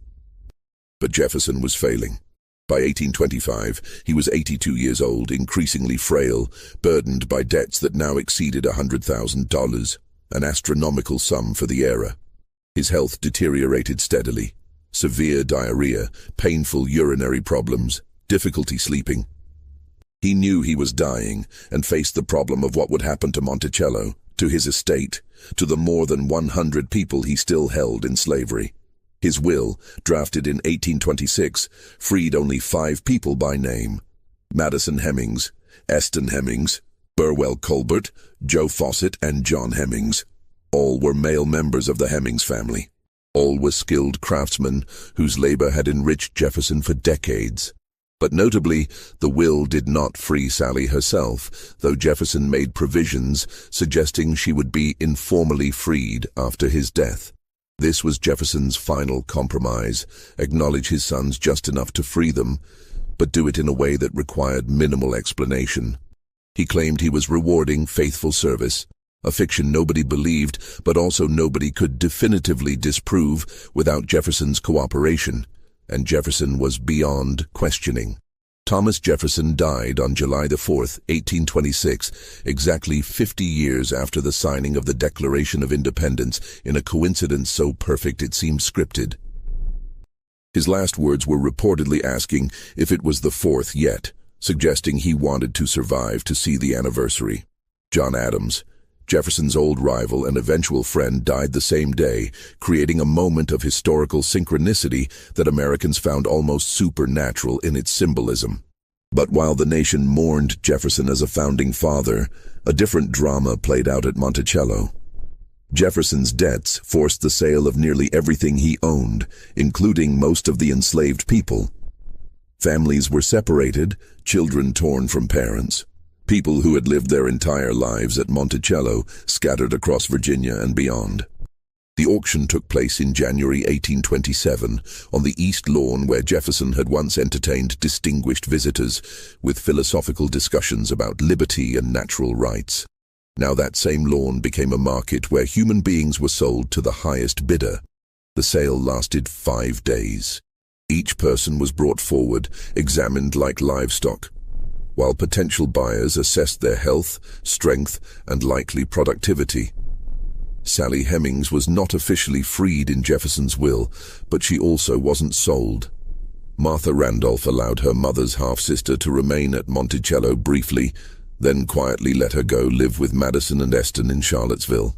But Jefferson was failing. By 1825, he was 82 years old, increasingly frail, burdened by debts that now exceeded $100,000, an astronomical sum for the era. His health deteriorated steadily. Severe diarrhea, painful urinary problems, difficulty sleeping. He knew he was dying and faced the problem of what would happen to Monticello, to his estate, to the more than 100 people he still held in slavery. His will, drafted in 1826, freed only 5 people by name: Madison Hemmings, Eston Hemmings, Burwell Colbert, Joe Fawcett, and John Hemmings. All were male members of the Hemmings family. All were skilled craftsmen whose labor had enriched Jefferson for decades. But notably, the will did not free Sally herself, though Jefferson made provisions suggesting she would be informally freed after his death. This was Jefferson's final compromise: acknowledge his sons just enough to free them, but do it in a way that required minimal explanation. He claimed he was rewarding faithful service, a fiction nobody believed, but also nobody could definitively disprove without Jefferson's cooperation, and Jefferson was beyond questioning. Thomas Jefferson died on July 4, 1826, exactly 50 years after the signing of the Declaration of Independence, in a coincidence so perfect it seemed scripted. His last words were reportedly asking if it was the 4th yet, suggesting he wanted to survive to see the anniversary. John Adams, Jefferson's old rival and eventual friend, died the same day, creating a moment of historical synchronicity that Americans found almost supernatural in its symbolism. But while the nation mourned Jefferson as a founding father, a different drama played out at Monticello. Jefferson's debts forced the sale of nearly everything he owned, including most of the enslaved people. Families were separated, children torn from parents. People who had lived their entire lives at Monticello scattered across Virginia and beyond. The auction took place in January 1827 on the East Lawn, where Jefferson had once entertained distinguished visitors with philosophical discussions about liberty and natural rights. Now that same lawn became a market where human beings were sold to the highest bidder. The sale lasted 5 days. Each person was brought forward, examined like livestock, while potential buyers assessed their health, strength, and likely productivity. Sally Hemings was not officially freed in Jefferson's will, but she also wasn't sold. Martha Randolph allowed her mother's half-sister to remain at Monticello briefly, then quietly let her go live with Madison and Eston in Charlottesville.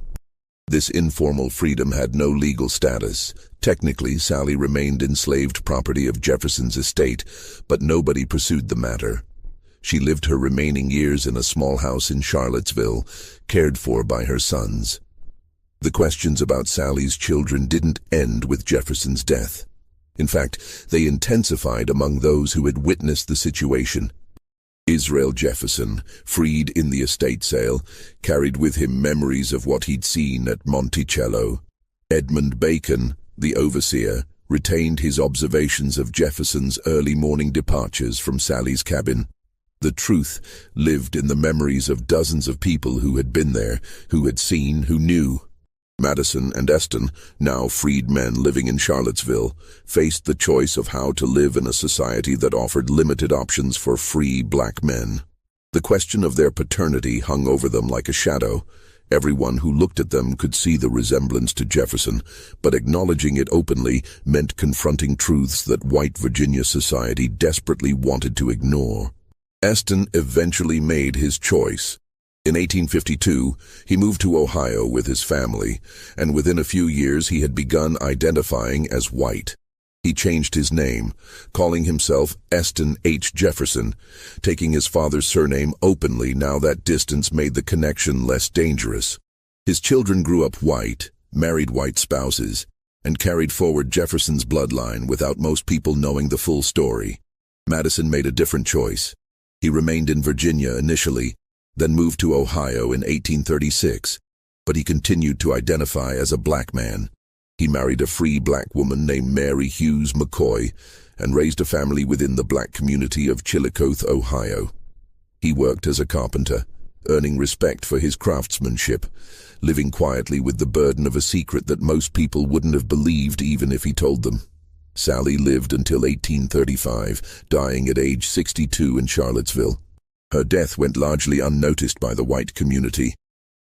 This informal freedom had no legal status. Technically, Sally remained enslaved property of Jefferson's estate, but nobody pursued the matter. She lived her remaining years in a small house in Charlottesville, cared for by her sons. The questions about Sally's children didn't end with Jefferson's death. In fact, they intensified among those who had witnessed the situation. Israel Jefferson, freed in the estate sale, carried with him memories of what he'd seen at Monticello. Edmund Bacon, the overseer, retained his observations of Jefferson's early morning departures from Sally's cabin. The truth lived in the memories of dozens of people who had been there, who had seen, who knew. Madison and Eston, now freed men living in Charlottesville, faced the choice of how to live in a society that offered limited options for free black men. The question of their paternity hung over them like a shadow, Everyone who looked at them could see the resemblance to Jefferson, but acknowledging it openly meant confronting truths that white Virginia society desperately wanted to ignore. Aston eventually made his choice. In 1852, he moved to Ohio with his family, and within a few years he had begun identifying as white. He changed his name, calling himself Aston H. Jefferson, taking his father's surname openly now that distance made the connection less dangerous. His children grew up white, married white spouses, and carried forward Jefferson's bloodline without most people knowing the full story. Madison made a different choice. He remained in Virginia initially, then moved to Ohio in 1836, but he continued to identify as a black man. He married a free black woman named Mary Hughes McCoy and raised a family within the black community of Chillicothe, Ohio. He worked as a carpenter, earning respect for his craftsmanship, living quietly with the burden of a secret that most people wouldn't have believed even if he told them. Sally lived until 1835, dying at age 62 in Charlottesville. Her death went largely unnoticed by the white community.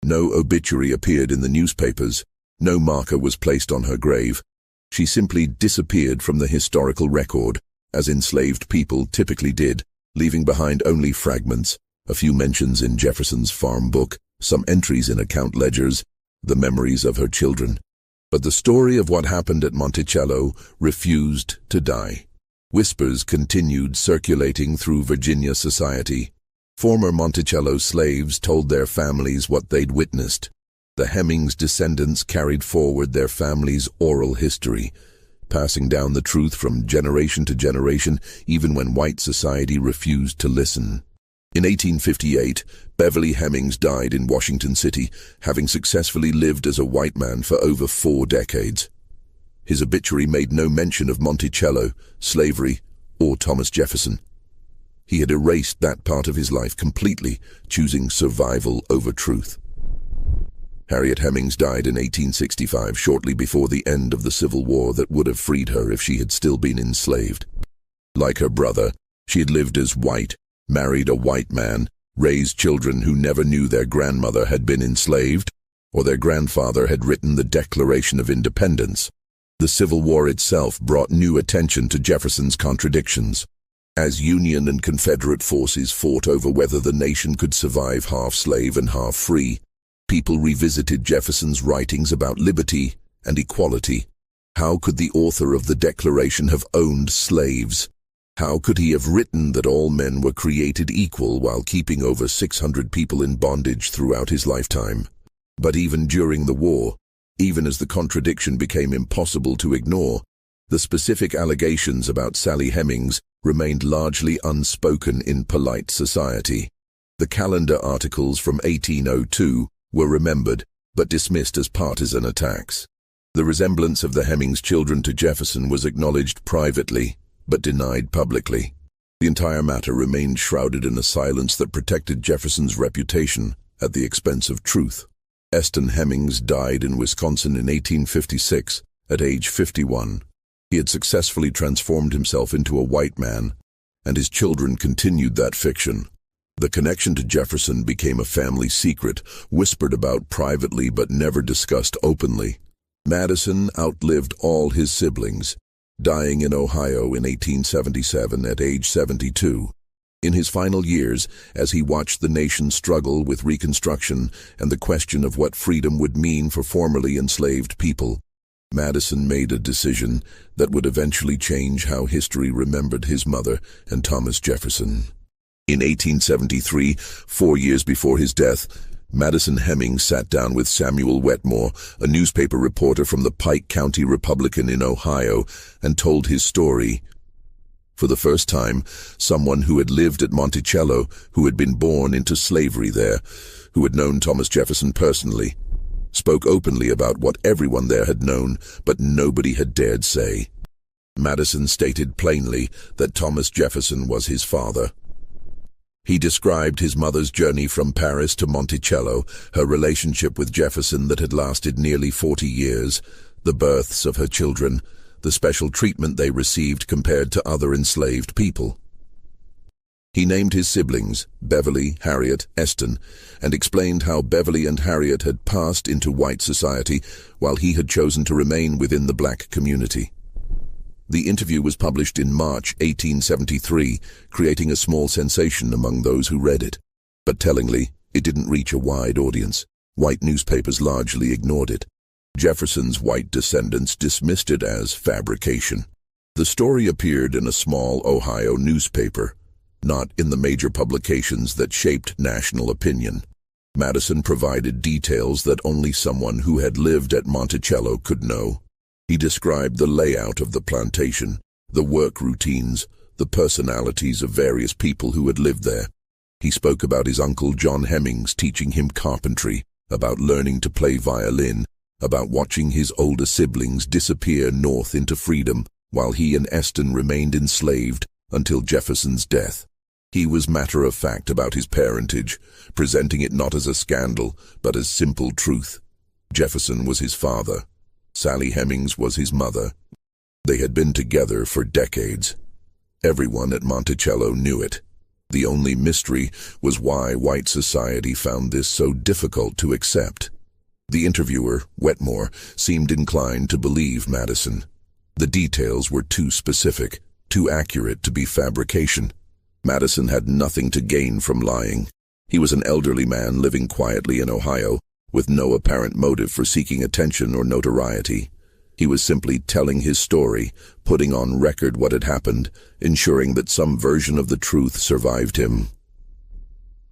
No obituary appeared in the newspapers. No marker was placed on her grave. She simply disappeared from the historical record, as enslaved people typically did, leaving behind only fragments, a few mentions in Jefferson's farm book, some entries in account ledgers, the memories of her children. But the story of what happened at Monticello refused to die. Whispers continued circulating through Virginia society. Former Monticello slaves told their families what they'd witnessed. The Hemings descendants carried forward their family's oral history, passing down the truth from generation to generation, even when white society refused to listen. In 1858, Beverly Hemings died in Washington City, having successfully lived as a white man for over 4 decades. His obituary made no mention of Monticello, slavery, or Thomas Jefferson. He had erased that part of his life completely, choosing survival over truth. Harriet Hemings died in 1865, shortly before the end of the Civil War that would have freed her if she had still been enslaved. Like her brother, she had lived as white, married a white man, raised children who never knew their grandmother had been enslaved, or their grandfather had written the Declaration of Independence. The Civil War itself brought new attention to Jefferson's contradictions. As Union and Confederate forces fought over whether the nation could survive half slave and half free, people revisited Jefferson's writings about liberty and equality. How could the author of the Declaration have owned slaves? How could he have written that all men were created equal while keeping over 600 people in bondage throughout his lifetime? But even during the war, even as the contradiction became impossible to ignore, the specific allegations about Sally Hemings remained largely unspoken in polite society. The calendar articles from 1802 were remembered, but dismissed as partisan attacks. The resemblance of the Hemings children to Jefferson was acknowledged privately, but denied publicly. The entire matter remained shrouded in a silence that protected Jefferson's reputation at the expense of truth. Aston Hemings died in Wisconsin in 1856, at age 51. He had successfully transformed himself into a white man, and his children continued that fiction. The connection to Jefferson became a family secret, whispered about privately but never discussed openly. Madison outlived all his siblings, dying in Ohio in 1877 at age 72. In his final years, as he watched the nation struggle with Reconstruction and the question of what freedom would mean for formerly enslaved people, Madison made a decision that would eventually change how history remembered his mother and Thomas Jefferson. In 1873, 4 years before his death, Madison Hemings sat down with Samuel Wetmore, a newspaper reporter from the Pike County Republican in Ohio, and told his story. For the first time, someone who had lived at Monticello, who had been born into slavery there, who had known Thomas Jefferson personally, spoke openly about what everyone there had known, but nobody had dared say. Madison stated plainly that Thomas Jefferson was his father. He described his mother's journey from Paris to Monticello, her relationship with Jefferson that had lasted nearly 40 years, the births of her children, the special treatment they received compared to other enslaved people. He named his siblings, Beverly, Harriet, Eston, and explained how Beverly and Harriet had passed into white society while he had chosen to remain within the black community. The interview was published in March 1873, creating a small sensation among those who read it. But tellingly, it didn't reach a wide audience. White newspapers largely ignored it. Jefferson's white descendants dismissed it as fabrication. The story appeared in a small Ohio newspaper, not in the major publications that shaped national opinion. Madison provided details that only someone who had lived at Monticello could know. He described the layout of the plantation, the work routines, the personalities of various people who had lived there. He spoke about his uncle John Hemmings teaching him carpentry, about learning to play violin, about watching his older siblings disappear north into freedom, while he and Eston remained enslaved until Jefferson's death. He was matter-of-fact about his parentage, presenting it not as a scandal, but as simple truth. Jefferson was his father. Sally Hemings was his mother. They had been together for decades. Everyone at Monticello knew it. The only mystery was why white society found this so difficult to accept. The interviewer, Wetmore, seemed inclined to believe Madison. The details were too specific, too accurate to be fabrication. Madison had nothing to gain from lying. He was an elderly man living quietly in Ohio, with no apparent motive for seeking attention or notoriety. He was simply telling his story, putting on record what had happened, ensuring that some version of the truth survived him.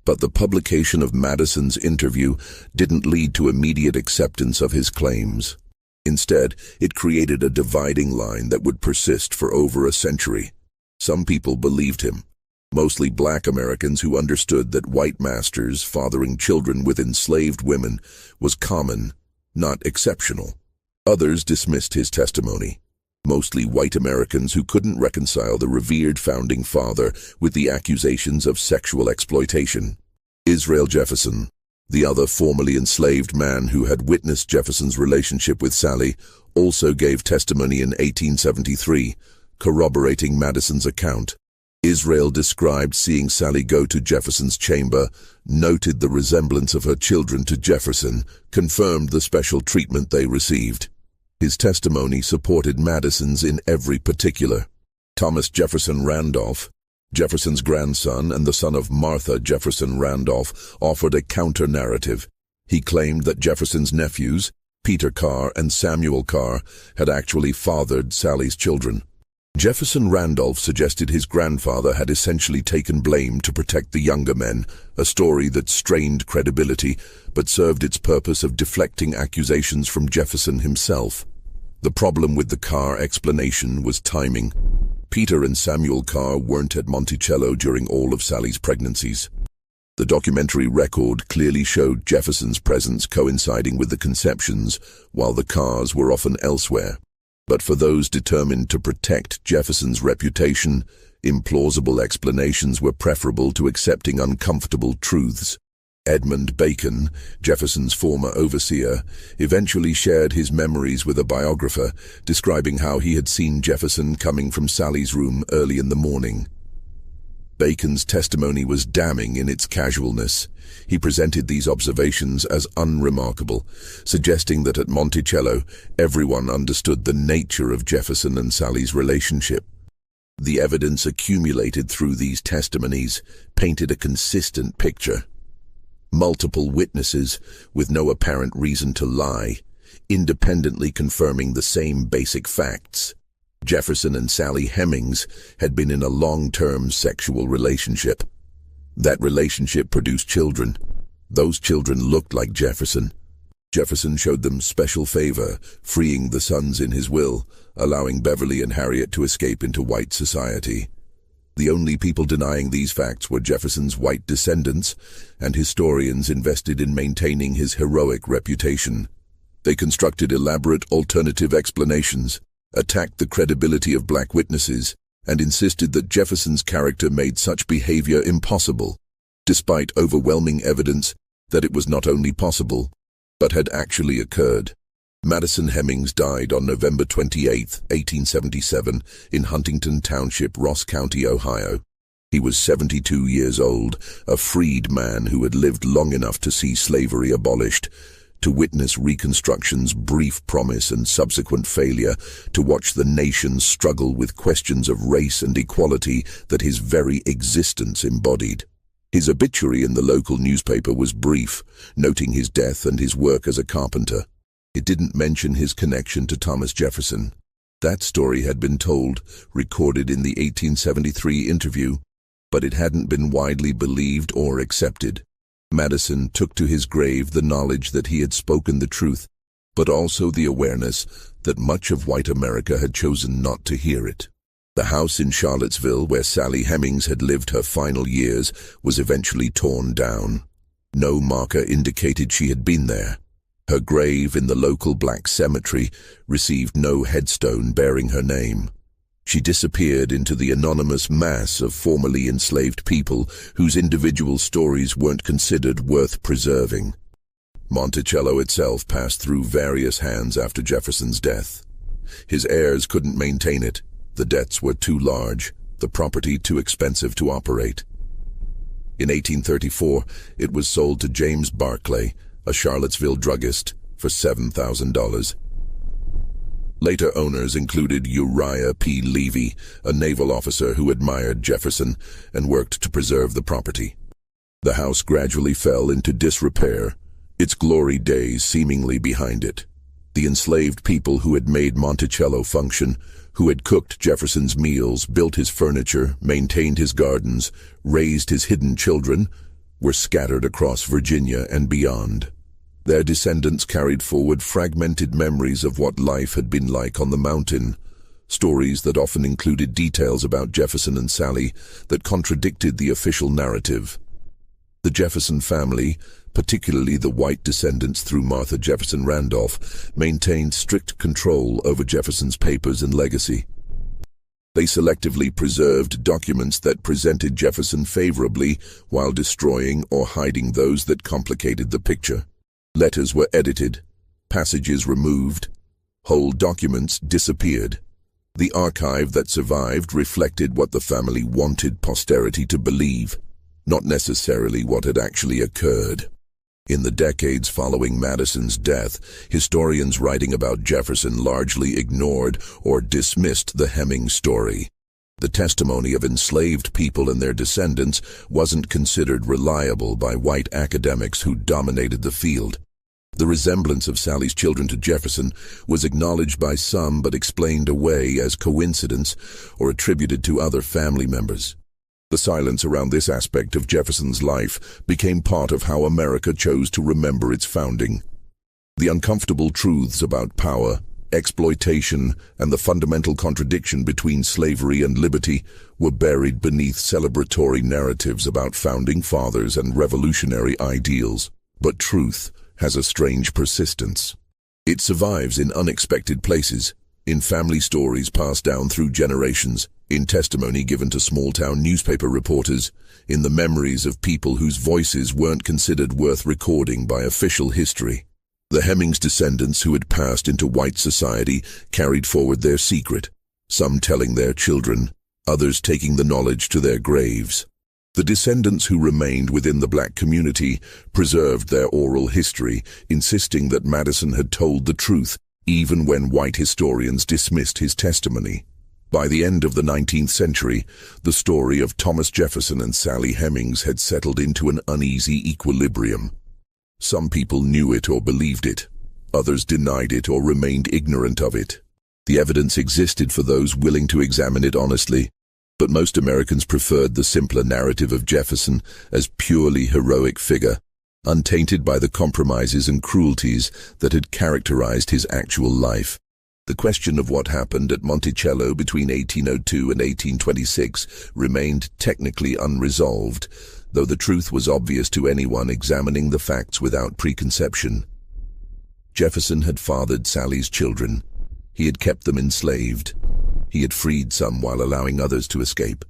But the publication of Madison's interview didn't lead to immediate acceptance of his claims. Instead, it created a dividing line that would persist for over a century. Some people believed him, mostly black Americans who understood that white masters fathering children with enslaved women was common, not exceptional. Others dismissed his testimony, mostly white Americans who couldn't reconcile the revered founding father with the accusations of sexual exploitation. Israel Jefferson, the other formerly enslaved man who had witnessed Jefferson's relationship with Sally, also gave testimony in 1873, corroborating Madison's account. Israel described seeing Sally go to Jefferson's chamber, noted the resemblance of her children to Jefferson, confirmed the special treatment they received. His testimony supported Madison's in every particular. Thomas Jefferson Randolph, Jefferson's grandson and the son of Martha Jefferson Randolph, offered a counter-narrative. He claimed that Jefferson's nephews, Peter Carr and Samuel Carr, had actually fathered Sally's children. Jefferson Randolph suggested his grandfather had essentially taken blame to protect the younger men, a story that strained credibility but served its purpose of deflecting accusations from Jefferson himself. The problem with the Carr explanation was timing. Peter and Samuel Carr weren't at Monticello during all of Sally's pregnancies. The documentary record clearly showed Jefferson's presence coinciding with the conceptions, while the Carrs were often elsewhere. But for those determined to protect Jefferson's reputation, implausible explanations were preferable to accepting uncomfortable truths. Edmund Bacon, Jefferson's former overseer, eventually shared his memories with a biographer, describing how he had seen Jefferson coming from Sally's room early in the morning. Bacon's testimony was damning in its casualness. He presented these observations as unremarkable, suggesting that at Monticello, everyone understood the nature of Jefferson and Sally's relationship. The evidence accumulated through these testimonies painted a consistent picture. Multiple witnesses, with no apparent reason to lie, independently confirming the same basic facts. Jefferson and Sally Hemings had been in a long-term sexual relationship. That relationship produced children. Those children looked like Jefferson. Jefferson showed them special favor, freeing the sons in his will, allowing Beverly and Harriet to escape into white society. The only people denying these facts were Jefferson's white descendants and historians invested in maintaining his heroic reputation. They constructed elaborate alternative explanations, attacked the credibility of black witnesses, and insisted that Jefferson's character made such behavior impossible, despite overwhelming evidence that it was not only possible, but had actually occurred. Madison Hemings died on November 28, 1877, in Huntington Township, Ross County, Ohio. He was 72 years old, a freed man who had lived long enough to see slavery abolished, to witness Reconstruction's brief promise and subsequent failure, to watch the nation struggle with questions of race and equality that his very existence embodied. His obituary in the local newspaper was brief, noting his death and his work as a carpenter. It didn't mention his connection to Thomas Jefferson. That story had been told, recorded in the 1873 interview, but it hadn't been widely believed or accepted. Madison took to his grave the knowledge that he had spoken the truth, but also the awareness that much of white America had chosen not to hear it. The house in Charlottesville, where Sally Hemings had lived her final years, was eventually torn down. No marker indicated she had been there. Her grave in the local black cemetery received no headstone bearing her name. She disappeared into the anonymous mass of formerly enslaved people whose individual stories weren't considered worth preserving. Monticello itself passed through various hands after Jefferson's death. His heirs couldn't maintain it. The debts were too large, the property too expensive to operate. In 1834, it was sold to James Barclay, a Charlottesville druggist, for $7,000. Later owners included Uriah P. Levy, a naval officer who admired Jefferson and worked to preserve the property. The house gradually fell into disrepair, its glory days seemingly behind it. The enslaved people who had made Monticello function, who had cooked Jefferson's meals, built his furniture, maintained his gardens, raised his hidden children, were scattered across Virginia and beyond. Their descendants carried forward fragmented memories of what life had been like on the mountain, stories that often included details about Jefferson and Sally that contradicted the official narrative. The Jefferson family, particularly the white descendants through Martha Jefferson Randolph, maintained strict control over Jefferson's papers and legacy. They selectively preserved documents that presented Jefferson favorably while destroying or hiding those that complicated the picture. Letters were edited, passages removed, whole documents disappeared. The archive that survived reflected what the family wanted posterity to believe, not necessarily what had actually occurred. In the decades following Madison's death, historians writing about Jefferson largely ignored or dismissed the Hemings story. The testimony of enslaved people and their descendants wasn't considered reliable by white academics who dominated the field. The resemblance of Sally's children to Jefferson was acknowledged by some but explained away as coincidence or attributed to other family members. The silence around this aspect of Jefferson's life became part of how America chose to remember its founding. The uncomfortable truths about power, exploitation, and the fundamental contradiction between slavery and liberty were buried beneath celebratory narratives about founding fathers and revolutionary ideals. But truth has a strange persistence. It survives in unexpected places, in family stories passed down through generations, in testimony given to small-town newspaper reporters, in the memories of people whose voices weren't considered worth recording by official history. The Hemings descendants who had passed into white society carried forward their secret, some telling their children, others taking the knowledge to their graves. The descendants who remained within the black community preserved their oral history, insisting that Madison had told the truth, even when white historians dismissed his testimony. By the end of the 19th century, the story of Thomas Jefferson and Sally Hemings had settled into an uneasy equilibrium. Some people knew it or believed it. Others denied it or remained ignorant of it. The evidence existed for those willing to examine it honestly, but most Americans preferred the simpler narrative of Jefferson as purely heroic figure, untainted by the compromises and cruelties that had characterized his actual life. The question of what happened at Monticello between 1802 and 1826 remained technically unresolved, though the truth was obvious to anyone examining the facts without preconception. Jefferson had fathered Sally's children. He had kept them enslaved. He had freed some while allowing others to escape.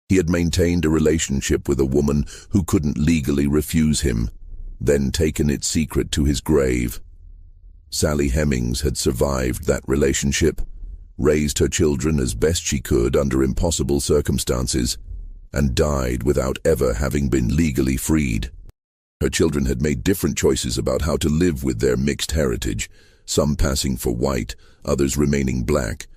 He had maintained a relationship with a woman who couldn't legally refuse him, then taken its secret to his grave. Sally Hemings had survived that relationship, raised her children as best she could under impossible circumstances, and died without ever having been legally freed. Her children had made different choices about how to live with their mixed heritage, some passing for white, others remaining black,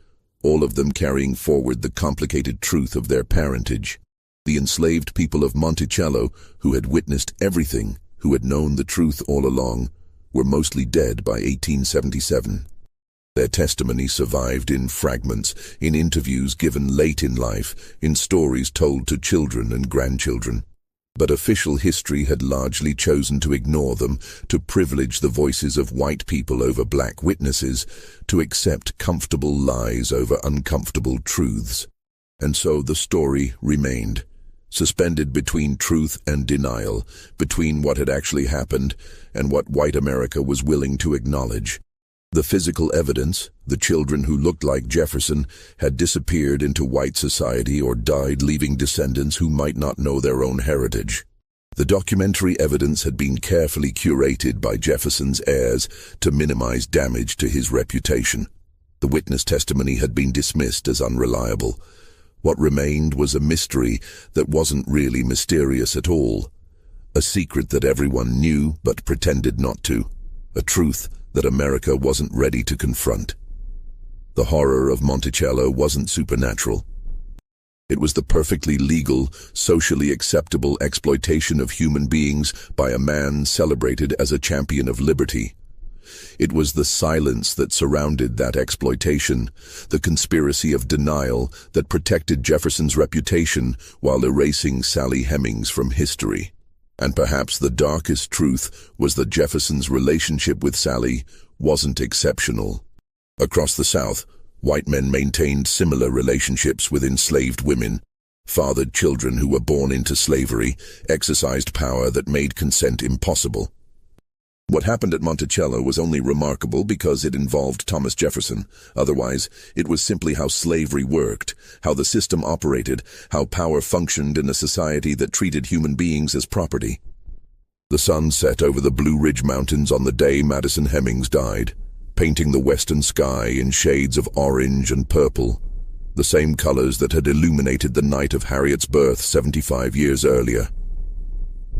all of them carrying forward the complicated truth of their parentage. The enslaved people of Monticello, who had witnessed everything, who had known the truth all along, were mostly dead by 1877. Their testimony survived in fragments, in interviews given late in life, in stories told to children and grandchildren. But official history had largely chosen to ignore them, to privilege the voices of white people over black witnesses, to accept comfortable lies over uncomfortable truths. And so the story remained, suspended between truth and denial, between what had actually happened and what white America was willing to acknowledge. The physical evidence, the children who looked like Jefferson, had disappeared into white society or died leaving descendants who might not know their own heritage. The documentary evidence had been carefully curated by Jefferson's heirs to minimize damage to his reputation. The witness testimony had been dismissed as unreliable. What remained was a mystery that wasn't really mysterious at all. A secret that everyone knew but pretended not to. A truth that America wasn't ready to confront. The horror of Monticello wasn't supernatural. It was the perfectly legal, socially acceptable exploitation of human beings by a man celebrated as a champion of liberty. It was the silence that surrounded that exploitation, the conspiracy of denial that protected Jefferson's reputation while erasing Sally Hemings from history. And perhaps the darkest truth was that Jefferson's relationship with Sally wasn't exceptional. Across the South, white men maintained similar relationships with enslaved women, fathered children who were born into slavery, exercised power that made consent impossible. What happened at Monticello was only remarkable because it involved Thomas Jefferson. Otherwise, it was simply how slavery worked, how the system operated, how power functioned in a society that treated human beings as property. The sun set over the Blue Ridge Mountains on the day Madison Hemings died, painting the western sky in shades of orange and purple, the same colors that had illuminated the night of Harriet's birth 75 years earlier.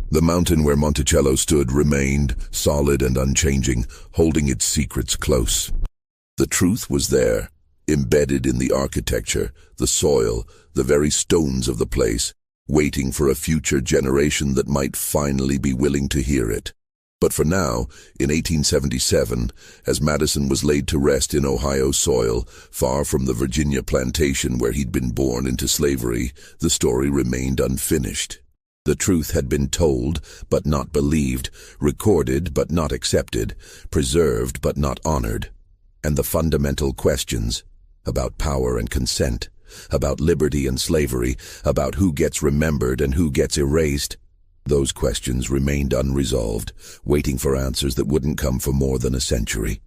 The mountain where Monticello stood remained, solid and unchanging, holding its secrets close. The truth was there, embedded in the architecture, the soil, the very stones of the place, waiting for a future generation that might finally be willing to hear it. But for now, in 1877, as Madison was laid to rest in Ohio soil, far from the Virginia plantation where he'd been born into slavery, the story remained unfinished. The truth had been told, but not believed, recorded, but not accepted, preserved, but not honored. And the fundamental questions, about power and consent, about liberty and slavery, about who gets remembered and who gets erased, those questions remained unresolved, waiting for answers that wouldn't come for more than a century.